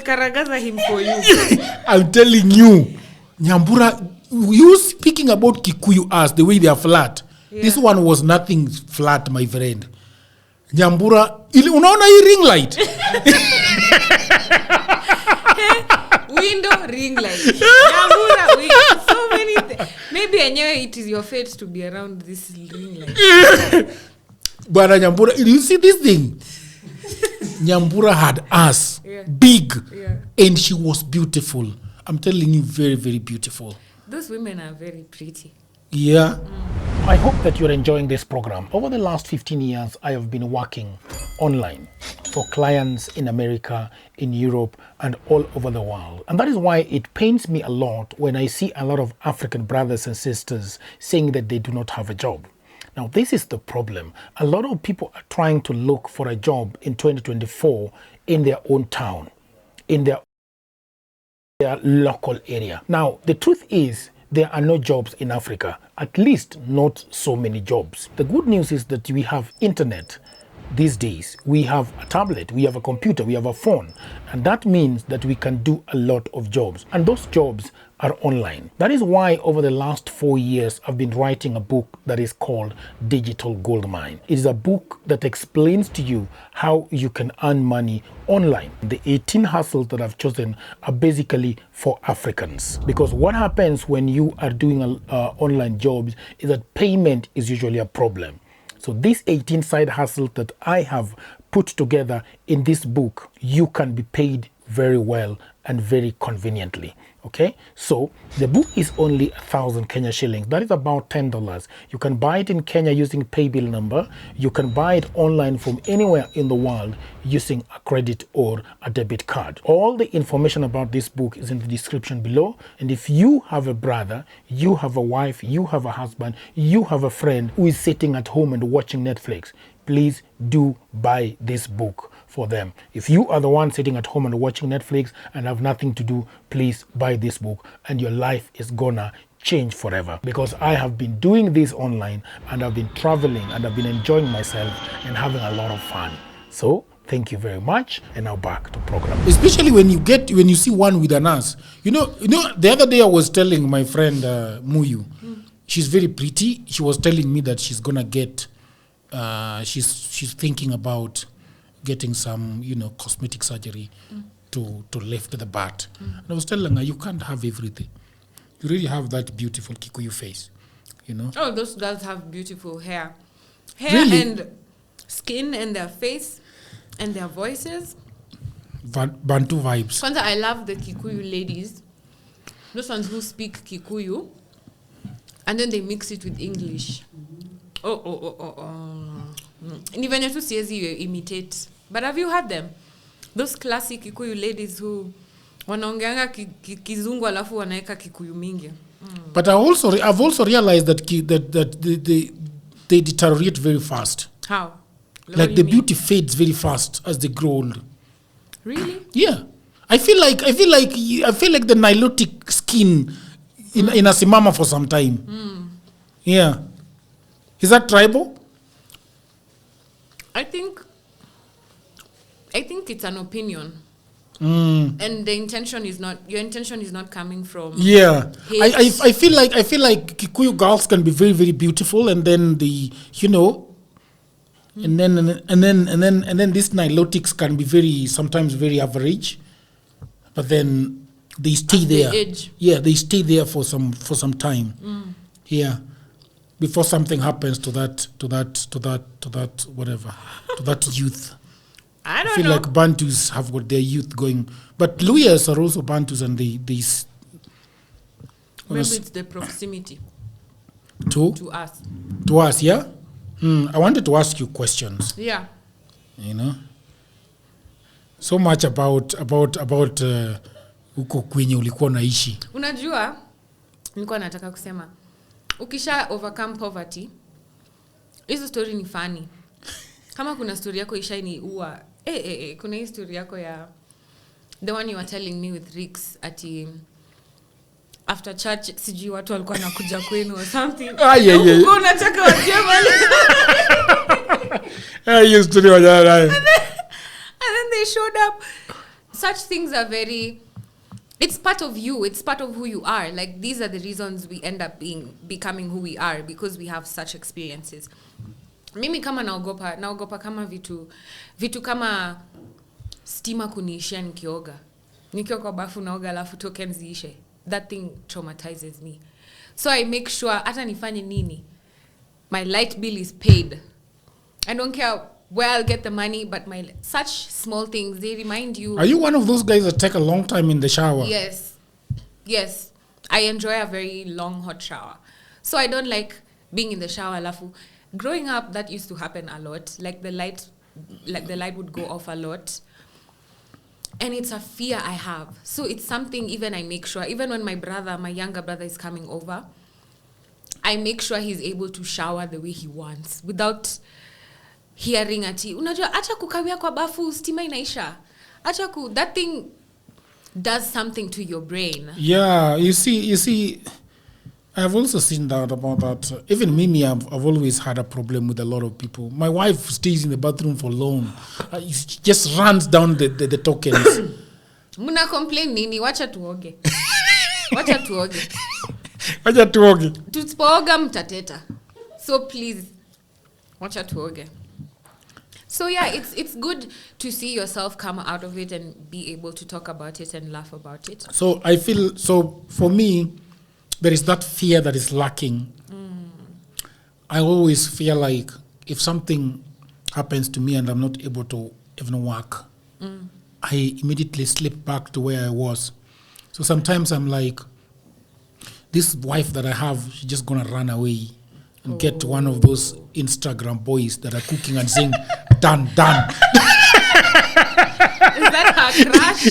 karagaza him for you. I'm telling you, Nyambura, you speaking about Kikuyu as the way they are flat. Yeah. This one was nothing flat, my friend. Nyambura, unaona hii ring light? Window ring light. Nyambura, so many things. Maybe anyway it is your fate to be around this ring light. But Nyambura, you see this thing? Nyambura had ass, big, and she was beautiful. I'm telling you, very, very beautiful. Those women are very pretty. Yeah. I hope that you're enjoying this program. Over the last 15 years, I have been working online for clients in America, in Europe, and all over the world. And that is why it pains me a lot when I see a lot of African brothers and sisters saying that they do not have a job. Now, this is the problem. A lot of people are trying to look for a job in 2024 in their own town, in their local area. Now, the truth is, there are no jobs in Africa, at least not so many jobs. The good news is that we have internet these days. We have a tablet, we have a computer, we have a phone, and that means that we can do a lot of jobs, and those jobs are online. That is why over the last 4 years I've been writing a book that is called Digital Goldmine. It is a book that explains to you how you can earn money online. The 18 hustles that I've chosen are basically for Africans, because what happens when you are doing online jobs is that payment is usually a problem. So these 18 side hustles that I have put together in this book, you can be paid very well and very conveniently. Okay, so the book is only 1,000 Kenya shillings. That is about $10. You can buy it in Kenya using pay bill number. You can buy it online from anywhere in the world using a credit or a debit card. All the information about this book is in the description below. And if you have a brother, you have a wife, you have a husband, you have a friend who is sitting at home and watching Netflix, please do buy this book for them. If you are the one sitting at home and watching Netflix and have nothing to do, please buy this book and your life is gonna change forever. Because I have been doing this online and I've been traveling and I've been enjoying myself and having a lot of fun. So thank you very much, and now back to program. Especially when you see one with an ass. You know, the other day I was telling my friend Muyu, she's very pretty. She was telling me that she's gonna get she's thinking about getting some, cosmetic surgery to lift the butt. And I was telling her, you can't have everything. You really have that beautiful Kikuyu face, Oh, those girls have beautiful hair. Really? And skin and their face and their voices. Bantu vibes. Kwanza, I love the Kikuyu ladies. Those ones who speak Kikuyu and then they mix it with English. Ni venye tu siwezi imitate. But have you heard them? Those classic Kikuyu ladies who Wanaongeanga kizungu alafu wanaeka Kikuyu mingi. But I've also realized that they deteriorate very fast. How? Like the beauty fades very fast as they grow old. Really? Yeah. I feel like the Nilotic skin inasimama for some time. Yeah. Is that tribal? I think it's an opinion. And your intention is not coming from I feel like Kikuyu girls can be very, very beautiful, and then and then these Nilotics can be sometimes very average, but then they stay there. They stay there for some time. Yeah, before something happens to that youth. I don't feel know. like Bantus have got their youth going, but Luyas are also Bantus, and they maybe it's the proximity to us. To us, yeah. I wanted to ask you questions. Yeah. So much about huko kwenye ulikuwa naishi. Unajua, nilikuwa nataka kusema, ukisha overcome poverty, hizo story ni funny. Kama kuna story yako ishaini uwa, kuna hii story yako ya the one you were telling me with Rix ati after church sijui watu walikuwa nakuja kwenu or something. Uko unataka wajue mali. Hiyo story wajana. And then they showed up. Such things are it's part of you. It's part of who you are. Like, these are the reasons we end up becoming who we are, because we have such experiences. Mimi kama naogopa kama vitu kama stima kuniishia nikioga. Nikiwa kwa bafu naoga alafu tokens ziishe. That thing traumatizes me. So I make sure hata nifanye nini, my light bill is paid. I don't care where I'll get the money, but such small things, they remind you. Are you one of those guys that take a long time in the shower? Yes. I enjoy a very long hot shower. So I don't like being in the shower alafu. Growing up, that used to happen a lot. Like the light would go off a lot. And it's a fear I have. So it's something even I make sure, even when my younger brother is coming over, I make sure he's able to shower the way he wants without hearing ati, unajua, acha kukawia kwa bafu, stima inaisha. That thing does something to your brain. Yeah, you see, I've also seen that about that. Even Mimi, I've always had a problem with a lot of people. My wife stays in the bathroom for long. She just runs down the tokens. Muna complain nini? Wacha tuoge. Tutspooga mtateta. So please, wacha tuoge. So yeah, it's good to see yourself come out of it and be able to talk about it and laugh about it. So I feel, for me, there is that fear that is lacking. I always feel like if something happens to me and I'm not able to even work, I immediately slip back to where I was. So sometimes I'm like, this wife that I have, she's just going to run away and get one of those Instagram boys that are cooking and saying, done. Is that her crush?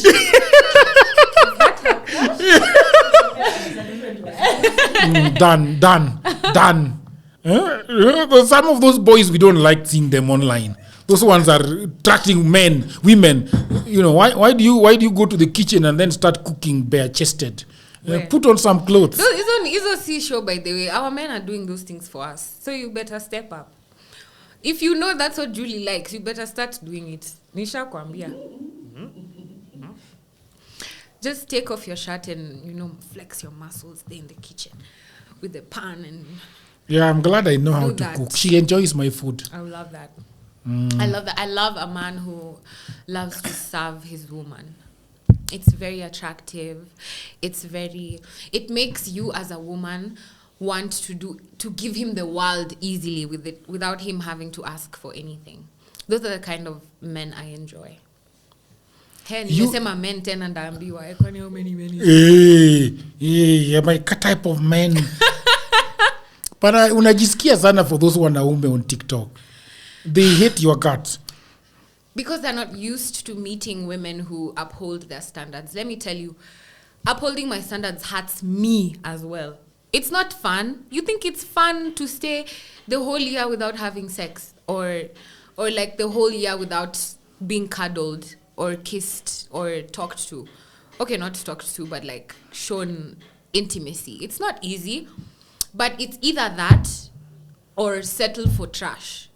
Done. Some of those boys, we don't like seeing them online. Those ones are attracting women. Why do you go to the kitchen and then start cooking bare-chested? Put on some clothes. It's a C show, by the way. Our men are doing those things for us. So you better step up. If you know that's what Julie likes, you better start doing it. Nisha kwambia. Just take off your shirt and, flex your muscles there in the kitchen with the pan and... Yeah, I'm glad I know how to cook. She enjoys my food. I love that. I love that. I love a man who loves to serve his woman. It's very attractive. It makes you as a woman want to give him the world easily without him having to ask for anything. Those are the kind of men I enjoy. Nimesema men tena ndaambiwa kwani how many men? My type of men. But unajisikia sana for those wanaume on TikTok. They hate your guts. because they're not used to meeting women who uphold their standards. Let me tell you, upholding my standards hurts me as well. It's not fun. You think it's fun to stay the whole year without having sex, or like the whole year without being cuddled or kissed or talked to. Okay, not talked to, but like shown intimacy. It's not easy, but it's either that or settle for trash.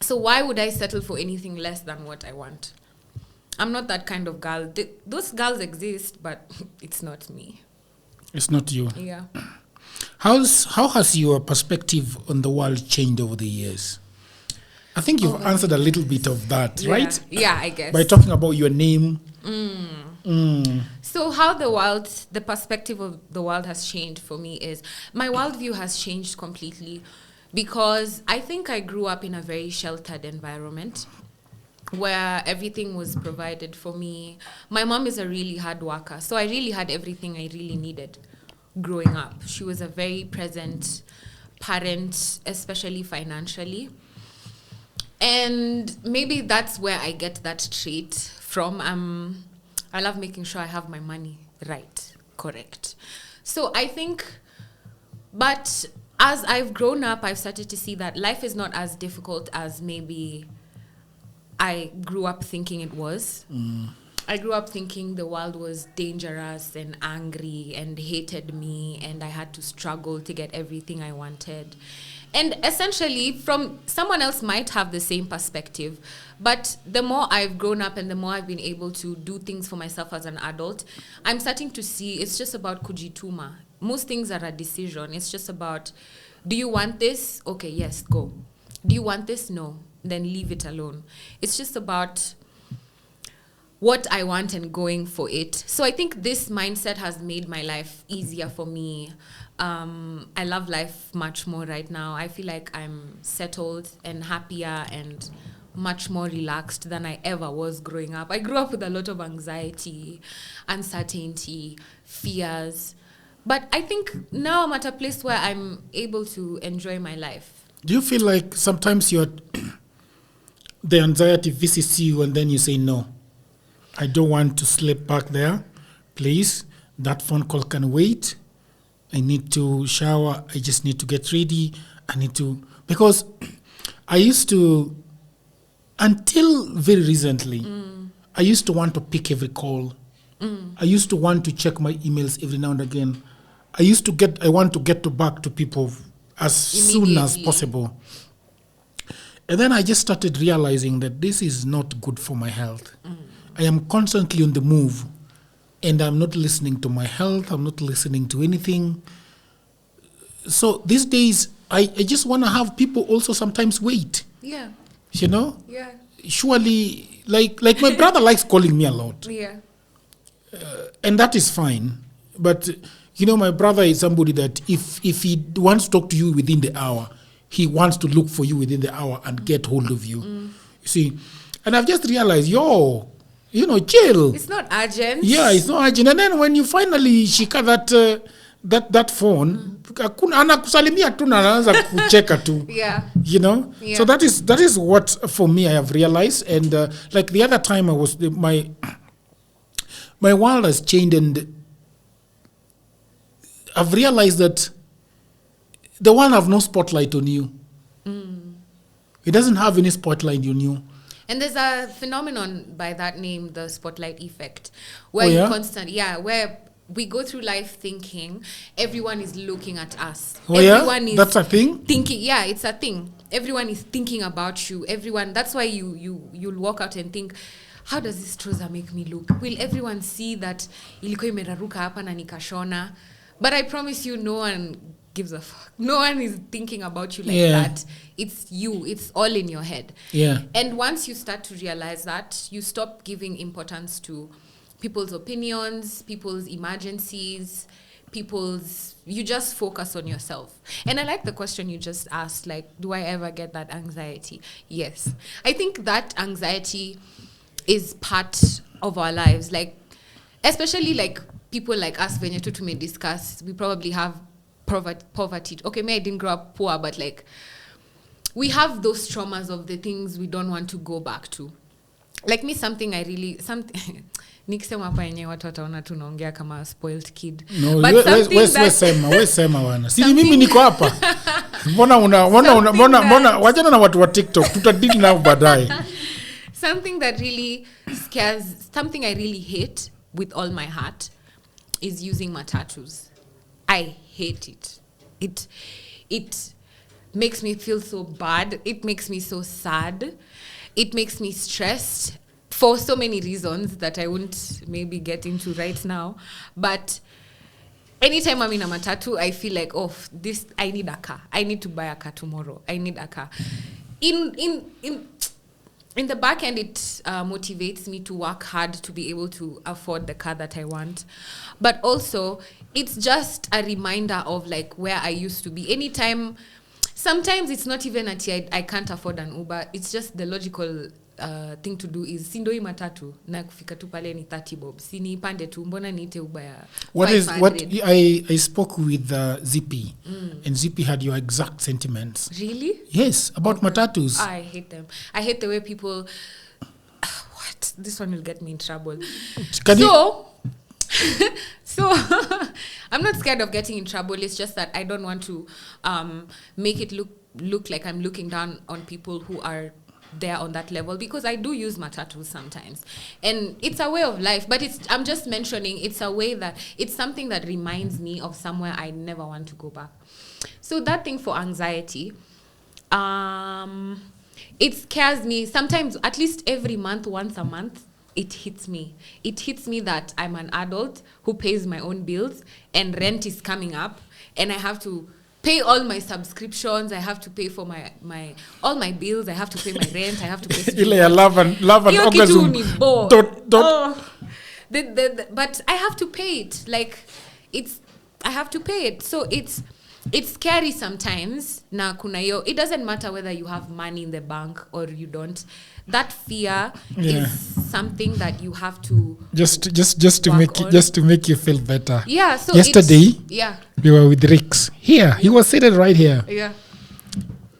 So why would I settle for anything less than what I want? I'm not that kind of girl. Those girls exist, but it's not me. It's not you. Yeah. How has your perspective on the world changed over the years? I think you've answered a little bit of that, right? Yeah, I guess. By talking about your name. So how the perspective of the world has changed for me is, my worldview has changed completely, because I think I grew up in a very sheltered environment where everything was provided for me. My mom is a really hard worker, so I really had everything I really needed growing up. She was a very present parent, especially financially. And maybe that's where I get that trait from. I love making sure I have my money right, correct. So I think, but as I've grown up, I've started to see that life is not as difficult as maybe I grew up thinking it was. I grew up thinking the world was dangerous and angry and hated me, and I had to struggle to get everything I wanted. And essentially, from someone else might have the same perspective, but the more I've grown up and the more I've been able to do things for myself as an adult, I'm starting to see it's just about kujituma. Most things are a decision. It's just about, do you want this? Okay, yes, go. Do you want this? No. Then leave it alone. It's just about what I want and going for it. So I think this mindset has made my life easier for me. I love life much more right now. I feel like I'm settled and happier and much more relaxed than I ever was growing up. I grew up with a lot of anxiety, uncertainty, fears. But I think now I'm at a place where I'm able to enjoy my life. Do you feel like sometimes the anxiety visits you and then you say, no, I don't want to slip back there. Please, that phone call can wait. I need to shower. I just need to get ready. Because I used to, until very recently, I used to want to pick every call. I used to want to check my emails every now and again. I want to get back to people as soon as possible. And then I just started realizing that this is not good for my health. I am constantly on the move, and I'm not listening to my health. I'm not listening to anything. So these days, I just want to have people also sometimes wait. Yeah. You know? Yeah. Surely, like my brother likes calling me a lot. Yeah. And that is fine. But, my brother is somebody that if he wants to talk to you within the hour, he wants to look for you within the hour and get hold of you. You see? And I've just realized, chill. It's not urgent. Yeah, it's not urgent. And then when you finally shika that phone, anakusalimia tu na anaanza kucheka tu. Yeah. Yeah. So that is what for me I have realized. And like the other time my world has changed, and I've realized that the world have no spotlight on you. It doesn't have any spotlight on you. And there's a phenomenon by that name, the spotlight effect, where where we go through life thinking everyone is looking at us. Everyone is that's a thing? Thinking, yeah, it's a thing. Everyone is thinking about you. That's why you'll walk out and think, how does this trouser make me look? Will everyone see that ilikuwa imeraruka hapa na nikashona? But I promise you, no one gives a fuck. No one is thinking about you like that. It's you. It's all in your head. Yeah. And once you start to realize that, you stop giving importance to people's opinions, people's emergencies, you just focus on yourself. And I like the question you just asked, like, do I ever get that anxiety? Yes. I think that anxiety is part of our lives. Like, especially like people like us, when you may discuss, we probably have poverty. Okay, maybe I didn't grow up poor, but like we have those traumas of the things we don't want to go back to. Like me, nikisema hapa yenyewe watu wataona tunaongea kama spoiled kid. No, we sema wana. Si mimi niko hapa. Mbona wajana na watu wa TikTok tutadili nao baadaye. Something that really scares, something I really hate with all my heart is using matatus. I hate it. It makes me feel so bad. It makes me so sad. It makes me stressed for so many reasons that I won't maybe get into right now. But anytime I'm in a matatu, I feel like, oh, I need a car. I need to buy a car tomorrow. I need a car. In the back end, it motivates me to work hard to be able to afford the car that I want. But also, it's just a reminder of like where I used to be. Anytime, sometimes it's not even I can't afford an Uber. It's just the logical thing to do is sindoi matatu na kufika tu pale ni 30 bob. Sini pande tu mbona niite Uber ya 500. I spoke with ZP and ZP had your exact sentiments. Really? Yes, about matatus. I hate them. I hate the way people what? This one will get me in trouble. So I'm not scared of getting in trouble. It's just that I don't want to make it look like I'm looking down on people who are there on that level, because I do use matatus sometimes, and it's a way of life. But I'm just mentioning it's a way that it's something that reminds me of somewhere I never want to go back. So that thing for anxiety, it scares me sometimes. At least every month, once a month, it hits me. It hits me that I'm an adult who pays my own bills and rent is coming up, and I have to pay all my subscriptions. I have to pay for my all my bills. I have to pay my rent. I have to pay. Ile love and orgasm. But I have to pay it. Like I have to pay it. So it's scary sometimes. Na kuna yo. It doesn't matter whether you have money in the bank or you don't. That fear is something that you have to just to make you feel better. Yeah. So yesterday, we were with Rix here. He was seated right here. Yeah.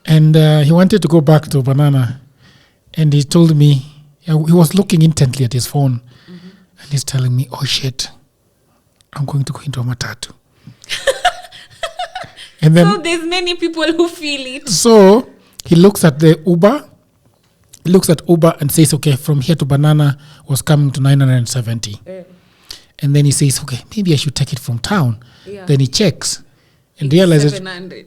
And he wanted to go back to Banana, and he told me he was looking intently at his phone, and he's telling me, "Oh shit, I'm going to go into a matatu." And then, so there's many people who feel it. So he looks at the Uber. He looks at Uber and says, okay, from here to Banana was coming to 970. And then he says, okay, maybe I should take it from town. Yeah. Then he checks and realizes 700.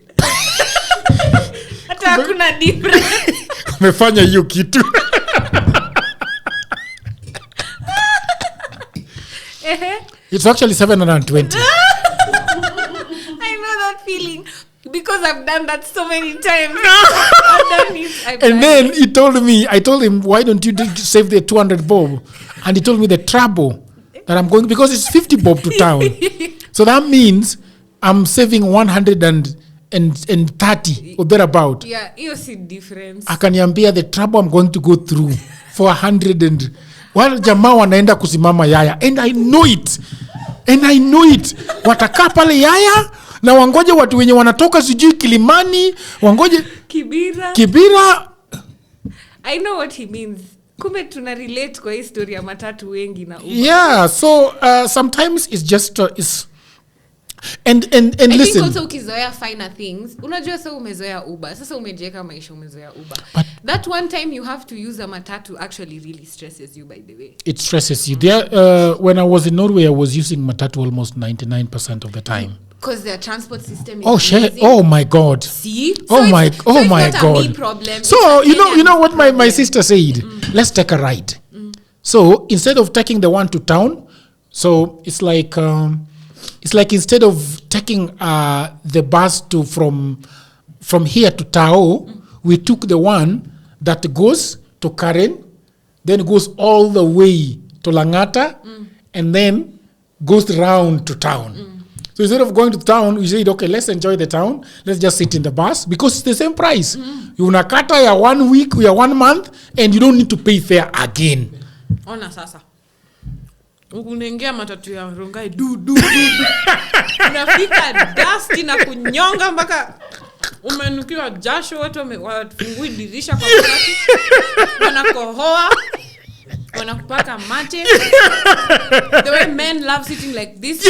Hata hakuna difference. Umefanya hiyo kitu. It's actually 720. I know that feeling. Because I've done that so many times. And then he told me, I told him, why don't you save the 200 bob? And he told me the trouble that I'm going, because it's 50 bob to town. So that means I'm saving 130 or thereabout. Yeah, you see difference. Akaniambia the trouble I'm going to go through for 100 and wale jamaa wanaenda kusimama Yaya. And I know it. Watakaa pale Yaya. Na wangoje watu wenye wanatoka sijui Kilimani, wangoje Kibira. I know what he means. Kumbe tuna relate kwa historia matatu wengi na Uber. Yeah, so sometimes it's just and I listen. I think also ukizoea finer things. Unajua sasa umezoea Uber. Sasa umejeka maisha umezoea Uber. But that one time you have to use a matatu actually really stresses you, by the way. It stresses you. There when I was in Norway, I was using matatu almost 99% of the time. Because their transport system is amazing. Oh my God. See? Oh my God. A me problem. So you know what my sister said? Let's take a ride. So instead of taking the one to town, so it's like instead of taking the bus from here to Tao, we took the one that goes to Karen, then goes all the way to Langata, and then goes round to town. So instead of going to town, we said, okay, let's enjoy the town. Let's just sit in the bus because it's the same price. You unakata ya 1 week, ya 1 month, and you don't need to pay fare again. Ona sasa. Unaingia matatu ya Rongai du. Unafika dusty na kunyonga mpaka Umenukiwa jasho, watu wafungui dirisha kwa matatu. Wanakohoa. Wanakupaka mate. The way men love sitting like this.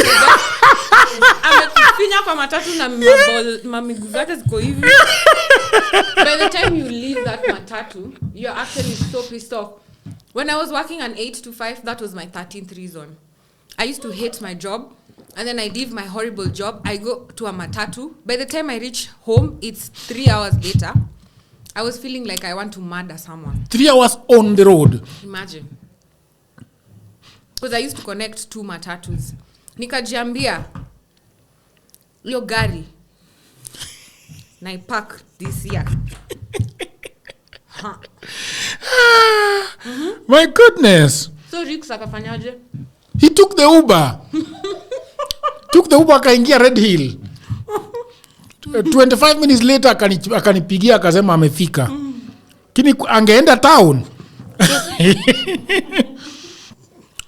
Amekufinya kwa matatu na miguu zake ziko hivi. By the time you leave that matatu, you're actually so pissed off. When I was working an 8 to 5, that was my 13th reason. I used to hate my job. And then I leave my horrible job. I go to a matatu. By the time I reach home, it's 3 hours later. I was feeling like I want to murder someone. 3 hours on the road. Imagine. Because I used to connect 2 matatus. Nikajiambia, yo gari. Na I park this year. My goodness. So Rick akafanyaje? He took the Uber. Akaingia Red Hill. 25 minutes later akanipigia akasema amefika. Kini angeenda town.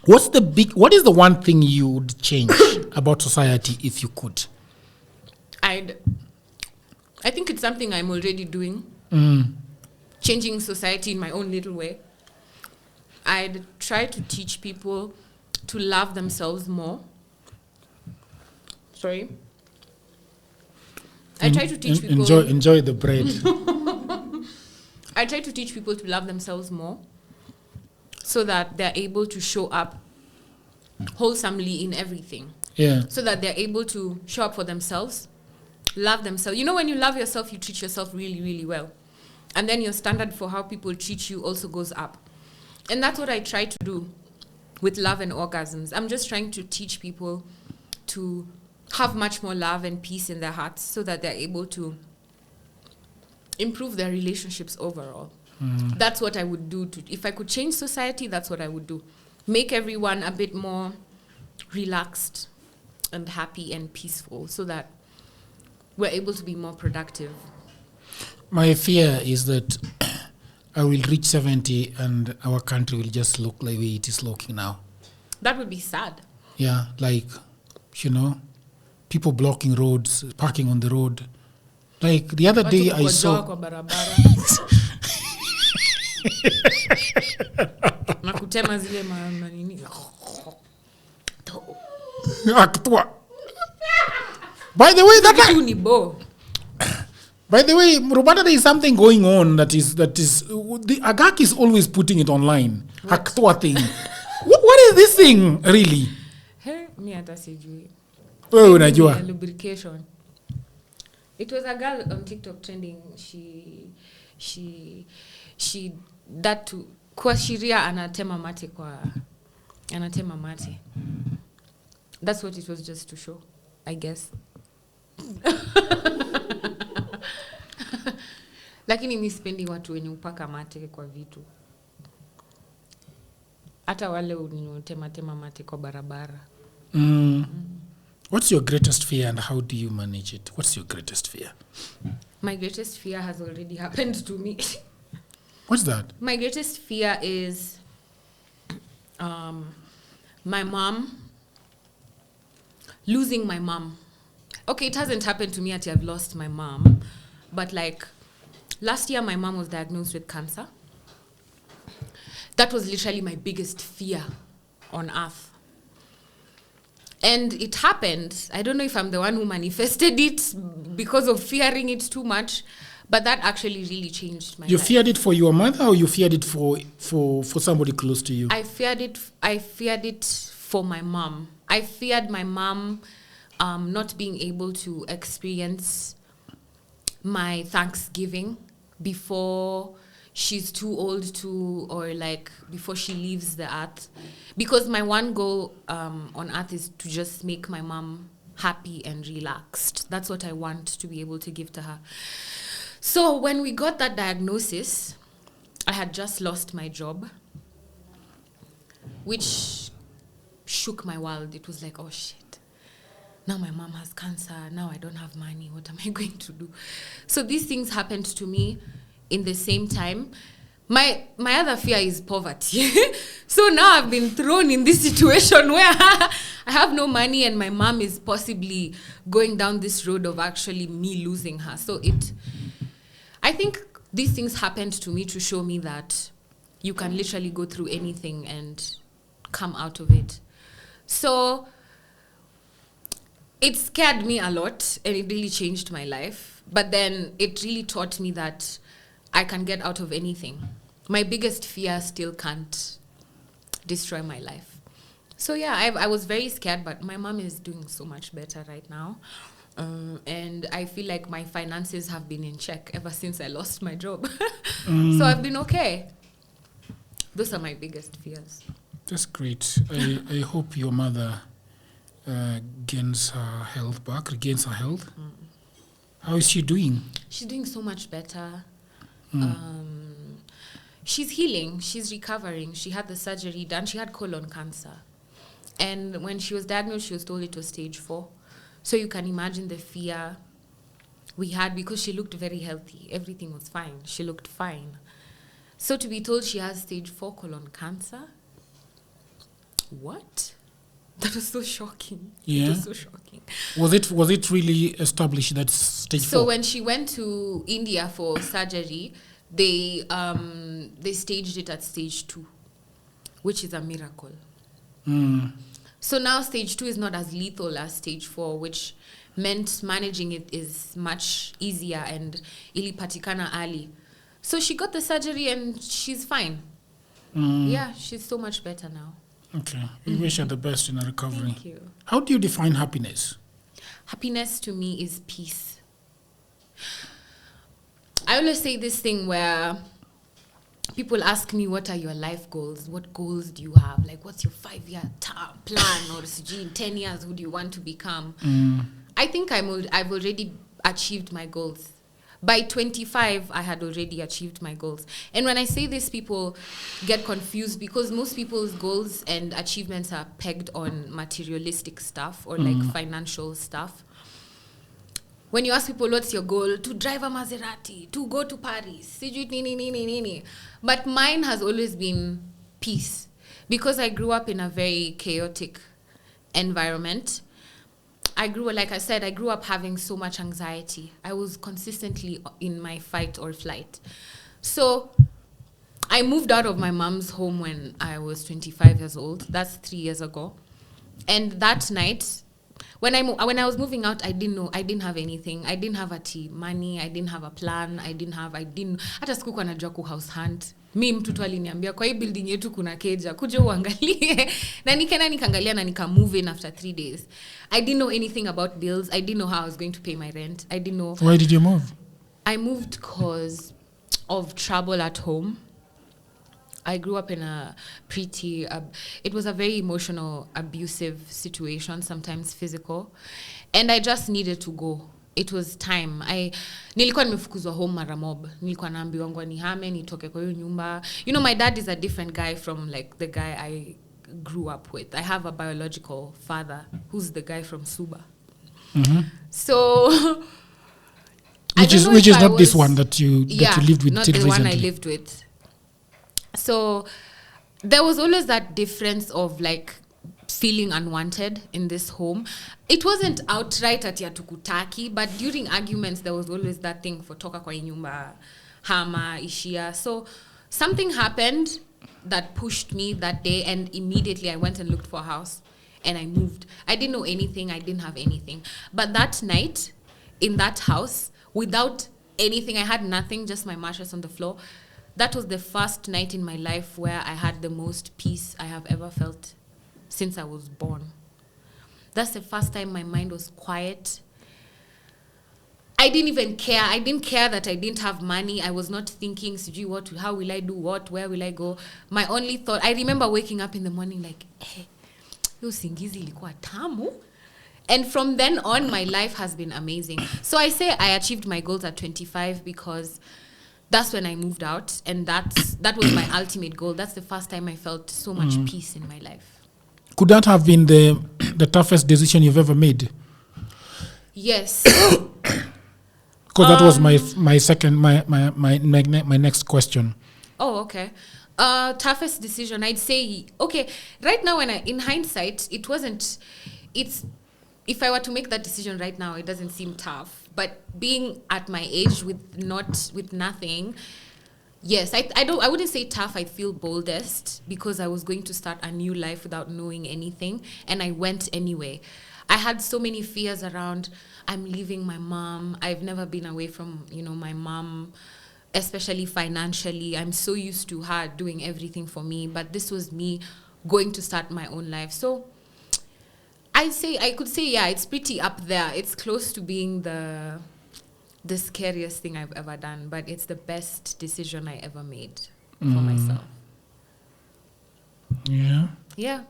What is the one thing you would change about society if you could? I think it's something I'm already doing. Changing society in my own little way. I'd try to teach people to love themselves more. Sorry. I try to teach people... Enjoy the bread. I try to teach people to love themselves more so that they're able to show up wholesomely in everything. Yeah. So that they're able to show up for themselves, love themselves. You know, when you love yourself, you treat yourself really, really well. And then your standard for how people treat you also goes up. And that's what I try to do with love and orgasms. I'm just trying to teach people to have much more love and peace in their hearts so that they're able to improve their relationships overall. That's what I would do. If I could change society, that's what I would do. Make everyone a bit more relaxed and happy and peaceful so that we're able to be more productive. My fear is that I will reach 70 and our country will just look like the way it is looking now. That would be sad. Yeah, like, people blocking roads, parking on the road. Like the other day I saw... Nakutema zile manini. By the way, Roberta, there is something going on that is the Agak is always putting it online. Aktua thing. What is this thing really? Hey, me hata sijui. Wewe unajua. Lubrication. It was a girl on TikTok trending. She that to kuashiria anatema mate. That's what it was just to show, I guess. Lakini mimi sipendi watu wenye upaka mate kwa vitu. Hata wale unatema mate kwa barabara. What's your greatest fear and how do you manage it? What's your greatest fear? My greatest fear has already happened to me. What's that? My greatest fear is my mom, losing my mom. Okay, it hasn't happened to me until I've lost my mom. But like last year, my mom was diagnosed with cancer. That was literally my biggest fear on earth. And it happened. I don't know if I'm the one who manifested it because of fearing it too much, but that actually really changed my life. You feared it for your mother or you feared it for somebody close to you? I feared it for my mom. I feared my mom not being able to experience my Thanksgiving before she's too old to, or like before she leaves the earth. Because my one goal on earth is to just make my mom happy and relaxed. That's what I want to be able to give to her. So when we got that diagnosis, I had just lost my job, which shook my world. It was like, oh shit, now my mom has cancer, now I don't have money, what am I going to do? So these things happened to me in the same time, My other fear is poverty. So now I've been thrown in this situation where I have no money and my mom is possibly going down this road of actually me losing her. So I think these things happened to me to show me that you can literally go through anything and come out of it. So it scared me a lot and it really changed my life. But then it really taught me that I can get out of anything. My biggest fear still can't destroy my life. So yeah, I was very scared, but my mom is doing so much better right now. And I feel like my finances have been in check ever since I lost my job. So I've been okay. Those are my biggest fears. That's great. I hope your mother regains her health. How is she doing? She's doing so much better. She's healing. She's recovering. She had the surgery done. She had colon cancer. And when she was diagnosed, she was told it was stage 4. So you can imagine the fear we had because she looked very healthy. Everything was fine. She looked fine. So to be told she has stage 4 colon cancer, what? That was so shocking. Yeah. It was so shocking. Was it really established that stage 4? So when she went to India for surgery, they staged it at stage 2, which is a miracle. So now stage 2 is not as lethal as stage 4, which meant managing it is much easier and ilipatikana early. So she got the surgery and she's fine. Yeah, she's so much better now. Okay. We wish her the best in her recovery. Thank you. How do you define happiness? Happiness to me is peace. I always say this thing where people ask me, what are your life goals? What goals do you have? Like, what's your 5-year plan? Or in 10 years, who do you want to become? I think I've already achieved my goals. By 25, I had already achieved my goals. And when I say this, people get confused because most people's goals and achievements are pegged on materialistic stuff or like financial stuff. When you ask people, what's your goal? To drive a Maserati, to go to Paris. But mine has always been peace. Because I grew up in a very chaotic environment. Like I said, I grew up having so much anxiety. I was consistently in my fight or flight. So I moved out of my mom's home when I was 25 years old. That's 3 years ago. And that night, when I was moving out, I didn't have anything. I didn't have money. I didn't have a plan. Hata sikuwa najua ku house hunt. Mi mtu aliniambia kwa hii building yetu kuna keja, kuja uangalie. Na nikaangalia na nika move in after 3 days. I didn't know anything about bills. I didn't know how I was going to pay my rent. I didn't know. Why did you move? I moved because of trouble at home. I grew up in it was a very emotional, abusive situation, sometimes physical. And I just needed to go. It was time. Nilikuwa nimefukuzwa home mara mob. Nilikuwa naambiwa ngwa nihame, nitoke kwa hiyo nyumba. You know, my dad is a different guy from like the guy I grew up with. I have a biological father who's the guy from Suba. So which is not this one that you lived with not till the recently. one I lived with. So there was always that difference of like feeling unwanted in this home. It wasn't outright at yatukutaki, but during arguments there was always that thing for toka kwa nyumba, hama, ishia. So something happened that pushed me that day, and immediately I went and looked for a house and I moved. I didn't know anything. I didn't have anything. But that night in that house, without anything, I had nothing, just my mattress on the floor. That was the first night in my life where I had the most peace I have ever felt since I was born. That's the first time my mind was quiet. I didn't even care. I didn't care that I didn't have money. I was not thinking, how will I do what? Where will I go? My only thought, I remember waking up in the morning like, yo singizi ilikuwa tamu. And from then on, my life has been amazing. So I say I achieved my goals at 25 because that's when I moved out, and that was my ultimate goal. That's the first time I felt so much peace in my life. Could that have been the toughest decision you've ever made? Yes. Because that was my next question. Oh, okay. Toughest decision, I'd say, okay, right now in hindsight, it wasn't, if I were to make that decision right now, it doesn't seem tough. But being at my age with nothing, yes, I wouldn't say tough, I feel boldest because I was going to start a new life without knowing anything. And I went anyway. I had so many fears around, I'm leaving my mom. I've never been away from, my mom, especially financially. I'm so used to her doing everything for me, but this was me going to start my own life. So I could say, yeah, it's pretty up there. It's close to being the scariest thing I've ever done, but it's the best decision I ever made for myself. Yeah. Yeah.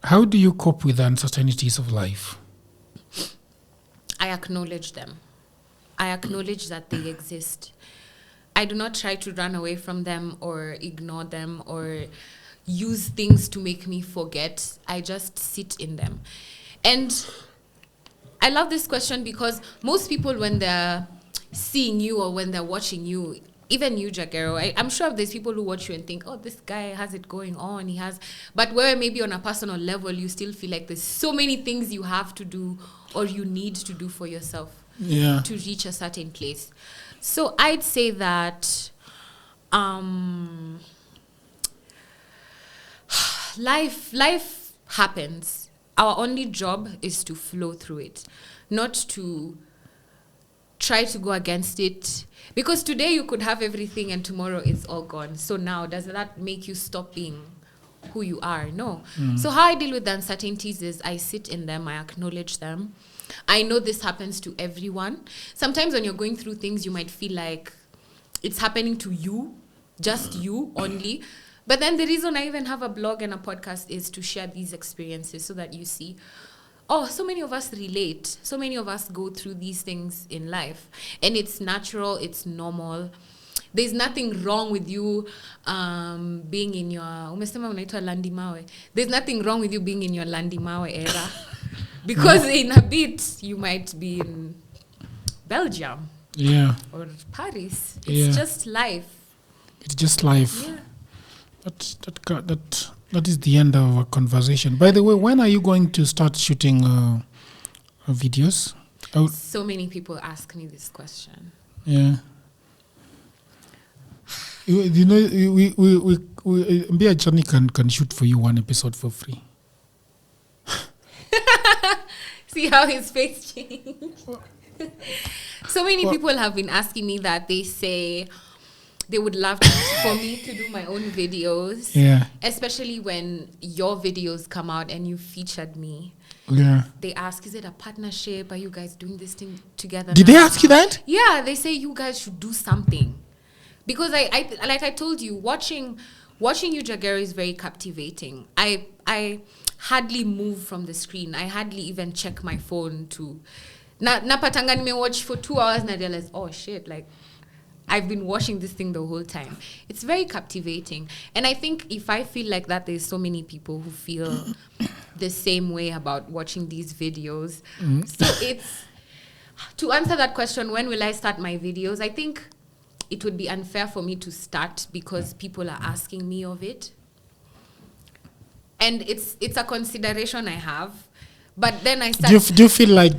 How do you cope with the uncertainties of life? I acknowledge them. I acknowledge that they exist. I do not try to run away from them or ignore them or use things to make me forget. I just sit in them. And I love this question because most people, when they're seeing you or when they're watching you, even you, Jagero, I'm sure there's people who watch you and think, oh, this guy has it going on. But where maybe on a personal level, you still feel like there's so many things you have to do or you need to do for yourself to reach a certain place. So I'd say that life happens. Our only job is to flow through it, not to try to go against it. Because today you could have everything and tomorrow it's all gone. So now, does that make you stop being who you are? No. So how I deal with the uncertainties is I sit in them, I acknowledge them. I know this happens to everyone. Sometimes when you're going through things, you might feel like it's happening to you, just you only. But then the reason I even have a blog and a podcast is to share these experiences so that you see, oh, so many of us relate. So many of us go through these things in life. And it's natural, it's normal. There's nothing wrong with you being in your... Umesema unaitwa Landimawe. There's nothing wrong with you being in your Landimawe era. Because in a bit, you might be in Belgium. Yeah. Or Paris. It's just life. It's just life. Yeah. That is the end of our conversation. By the way, when are you going to start shooting videos? So many people ask me this question. Yeah. You know, we Mbia Johnny can shoot for you one episode for free. See how his face changed. So many people have been asking me that. They say they would love for me to do my own videos. Yeah. Especially when your videos come out and you featured me. Yeah. They ask, is it a partnership? Are you guys doing this thing together? Did they ask you that? Yeah, they say you guys should do something. Because I like I told you, watching you, Jagero, is very captivating. I hardly move from the screen. I hardly even check my phone to... Napatanga nime watch for 2 hours and I realize, oh shit, like I've been watching this thing the whole time. It's very captivating. And I think if I feel like that, there's so many people who feel the same way about watching these videos. So it's... To answer that question, when will I start my videos? I think it would be unfair for me to start because people are asking me of it. And it's a consideration I have. But then I start... Do you feel like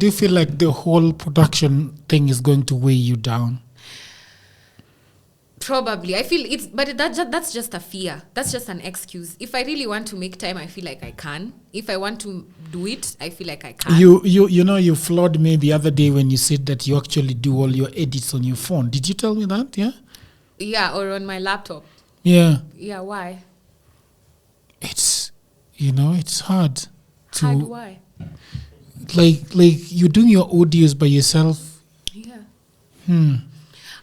the whole production thing is going to weigh you down? Probably. I feel it's... But that's just a fear. That's just an excuse. If I really want to make time, I feel like I can. If I want to do it, I feel like I can. You know, you flawed me the other day when you said that you actually do all your edits on your phone. Did you tell me that? Yeah? Yeah, or on my laptop. Yeah. Yeah, why? It's... it's hard. Hard why? Like you're doing your audios by yourself. Yeah.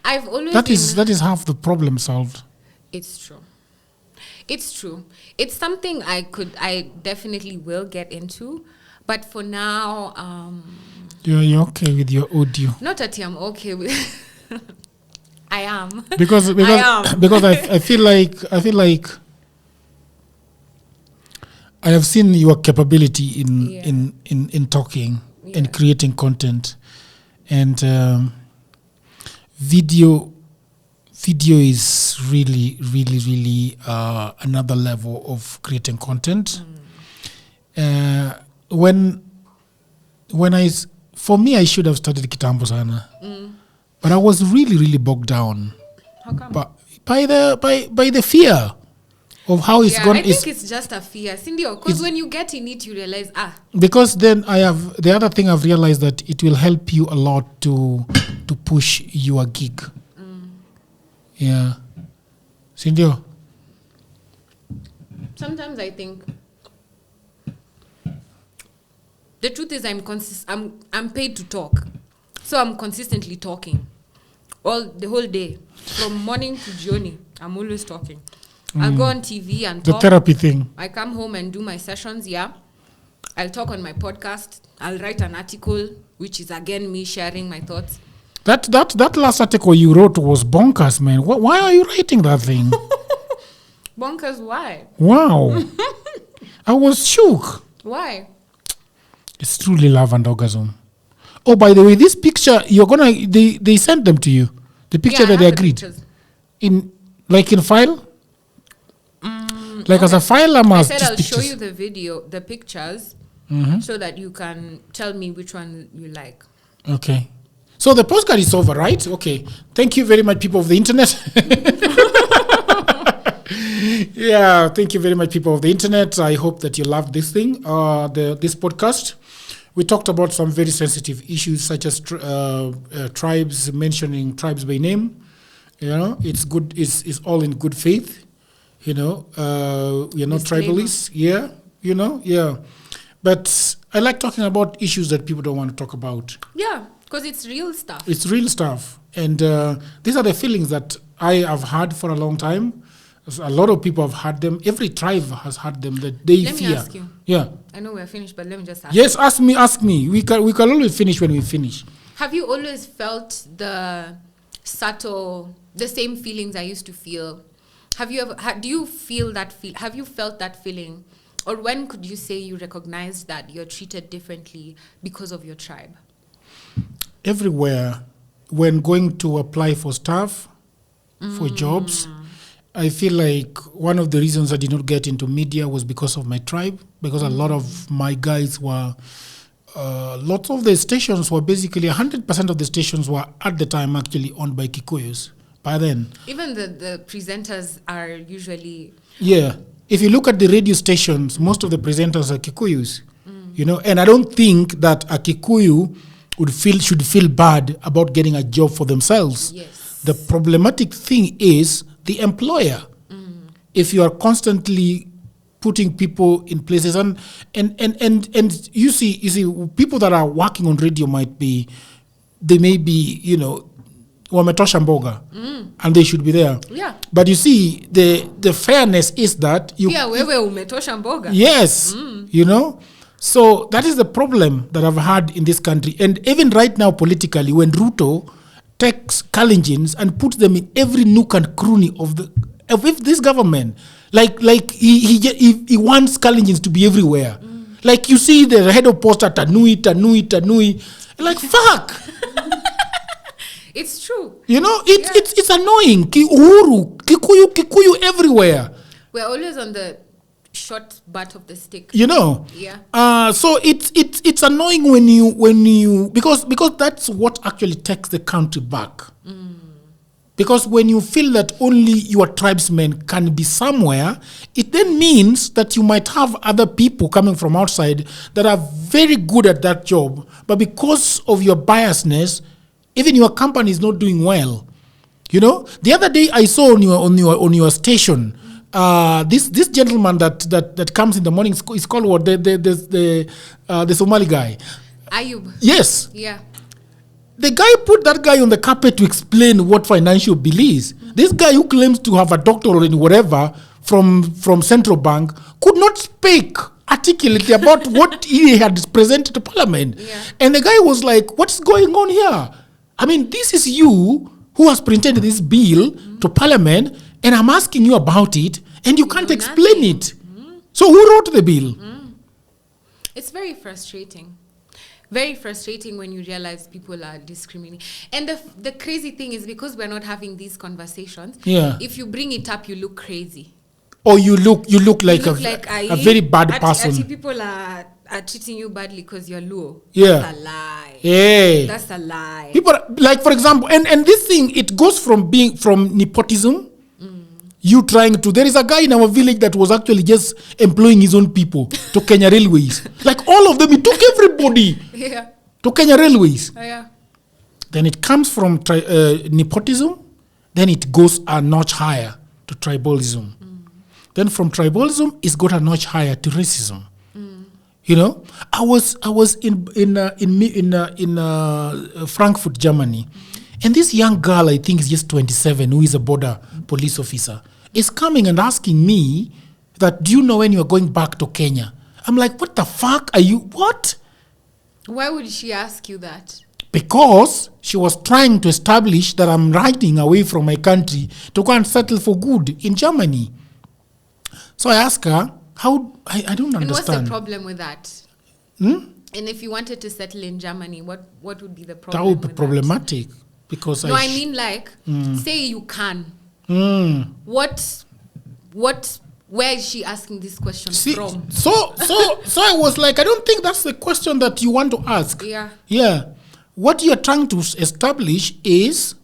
I've always that is half the problem solved. It's true. It's something I definitely will get into, but for now, you're okay with your audio. Not that I'm okay with. I am because I feel like I have seen your capability in talking and creating content, and video is really another level of creating content. For me, I should have started kitambo sana, but I was really bogged down. How come? But by the fear of how it's going. I think it's just a fear, Cindy. Because when you get in it, you realize Because then the other thing I've realized that it will help you a lot to push your gig. Yeah, Cindy. Sometimes I think the truth is I'm paid to talk, so I'm consistently talking the whole day, from morning to journey. I'm always talking. I'll go on TV and talk. The therapy thing. I come home and do my sessions. Yeah, I'll talk on my podcast. I'll write an article, which is again me sharing my thoughts. That last article you wrote was bonkers, man. Why are you writing that thing? Bonkers? Why? Wow, I was shook. Why? It's truly love and orgasm. Oh, by the way, this picture they sent them to you. The picture that they agreed in file. As a file, I said I'll show you the pictures, so that you can tell me which one you like. Okay. So the postcard is over, right? Okay. Thank you very much, people of the internet. Yeah, thank you very much, people of the internet. I hope that you loved this thing, this podcast. We talked about some very sensitive issues, such as tribes, mentioning tribes by name. It's good. It's all in good faith. We are not tribalists. Yeah. Yeah. But I like talking about issues that people don't want to talk about. Yeah, because it's real stuff. It's real stuff. And these are the feelings that I have had for a long time. A lot of people have had them. Every tribe has had them that they fear. Let me ask you. Yeah. I know we're finished, but let me just ask you. Yes, ask me. We can always finish when we finish. Have you always felt the same feelings I used to feel? Have you ever? Do you feel that have you felt that feeling? Or when could you say you recognized that you're treated differently because of your tribe? Everywhere. When going to apply for staff, for jobs, I feel like one of the reasons I did not get into media was because of my tribe, because a lot of my guys were, lots of the stations were basically, 100% of the stations were at the time actually owned by Kikuyus. By then. Even the presenters are usually... Yeah. If you look at the radio stations, most of the presenters are Kikuyus, and I don't think that a Kikuyu should feel bad about getting a job for themselves. Yes. The problematic thing is the employer. If you are constantly putting people in places and you see people that are working on radio they may be wametosha mboga and they should be there. Yeah. But you see the fairness is that wewe umetosha mboga. Yes. So that is the problem that I've had in this country. And even right now politically, when Ruto takes Kalenjins and puts them in every nook and cranny of this government, like he wants Kalenjins to be everywhere. Like you see the head of post at Tanui. Like fuck. It's true. It's annoying. Uhuru, Kikuyu everywhere. We're always on the short butt of the stick. Yeah. So it's annoying when you because that's what actually takes the country back. Because when you feel that only your tribesmen can be somewhere, it then means that you might have other people coming from outside that are very good at that job, but because of your biasness, even your company is not doing well. The other day I saw on your station, this gentleman that comes in the morning is called what the Somali guy. Ayub. Yes. Yeah. The guy put that guy on the carpet to explain what financial bill is. This guy who claims to have a doctorate in whatever from Central Bank could not speak articulately about what he had presented to Parliament. Yeah. And the guy was like, what's going on here? I mean, this is you who has presented this bill to Parliament, and I'm asking you about it, and you can't explain it. So who wrote the bill? It's very frustrating. very frustrating when you realize people are discriminating. And the crazy thing is, because we're not having these conversations, if you bring it up, you look crazy. Or you look like a very bad person. People are treating you badly because you're low. Yeah. That's a lie. Yeah. That's a lie. People, like, for example, and this thing, it goes from nepotism. You trying to... There is a guy in our village that was actually just employing his own people to Kenya Railways. Like, all of them, he took everybody to Kenya Railways. Then it comes from nepotism. Then it goes a notch higher to tribalism. Then from tribalism, it's got a notch higher to racism. You know, I was in Frankfurt, Germany, and this young girl, I think is just 27, who is a border police officer, is coming and asking me that, do you know when you're going back to Kenya? I'm like, what the fuck are you? What? Why would she ask you that? Because she was trying to establish that I'm riding away from my country to go and settle for good in Germany. So I asked her, how? I don't understand. And what's the problem with that? And if you wanted to settle in Germany, what would be the problem? That would be problematic. Because I mean, like, say you can. Where is she asking this question from? So I was like, I don't think that's the question that you want to ask. Yeah. What you're trying to establish is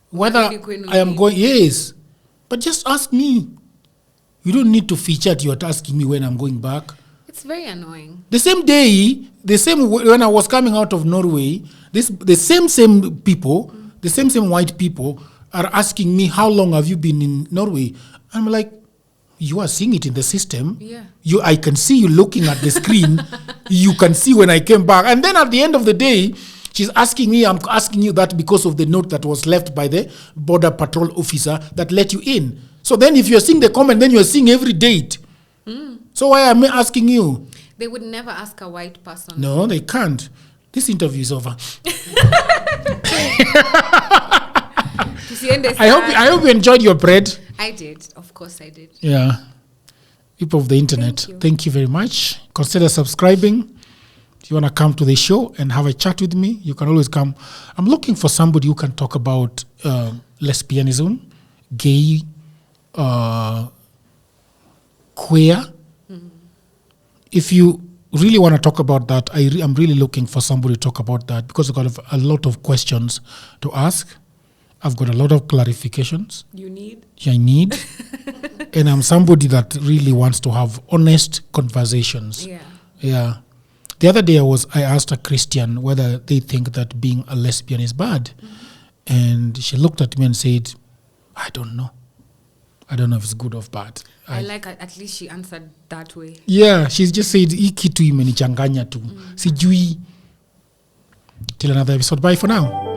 whether I am going. Yes, but just ask me. You don't need to feature it. You're asking me when I'm going back. It's very annoying. The same day, when I was coming out of Norway, the same people, the same white people are asking me, how long have you been in Norway? I'm like, you are seeing it in the system. I can see you looking at the screen. You can see when I came back. And then at the end of the day, she's asking me, I'm asking you that because of the note that was left by the border patrol officer that let you in. So then if you're seeing the comment, then you're seeing every date. So why am I asking you? They would never ask a white person. No, they can't. This interview is over. I hope you enjoyed your bread. I did. Of course I did. Yeah. People of the internet, thank you very much. Consider subscribing. If you want to come to the show and have a chat with me, you can always come. I'm looking for somebody who can talk about lesbianism, gay, queer. If you really want to talk about that, I'm really looking for somebody to talk about that, because I've got a lot of questions to ask. I've got a lot of clarifications. I need. And I'm somebody that really wants to have honest conversations. Yeah. The other day I asked a Christian whether they think that being a lesbian is bad. And she looked at me and said, I don't know. I don't know if it's good or bad. I like at least she answered that way. Yeah, she's just said, hii kitu imenichanganya tu. Sijui. Till another episode. Bye for now.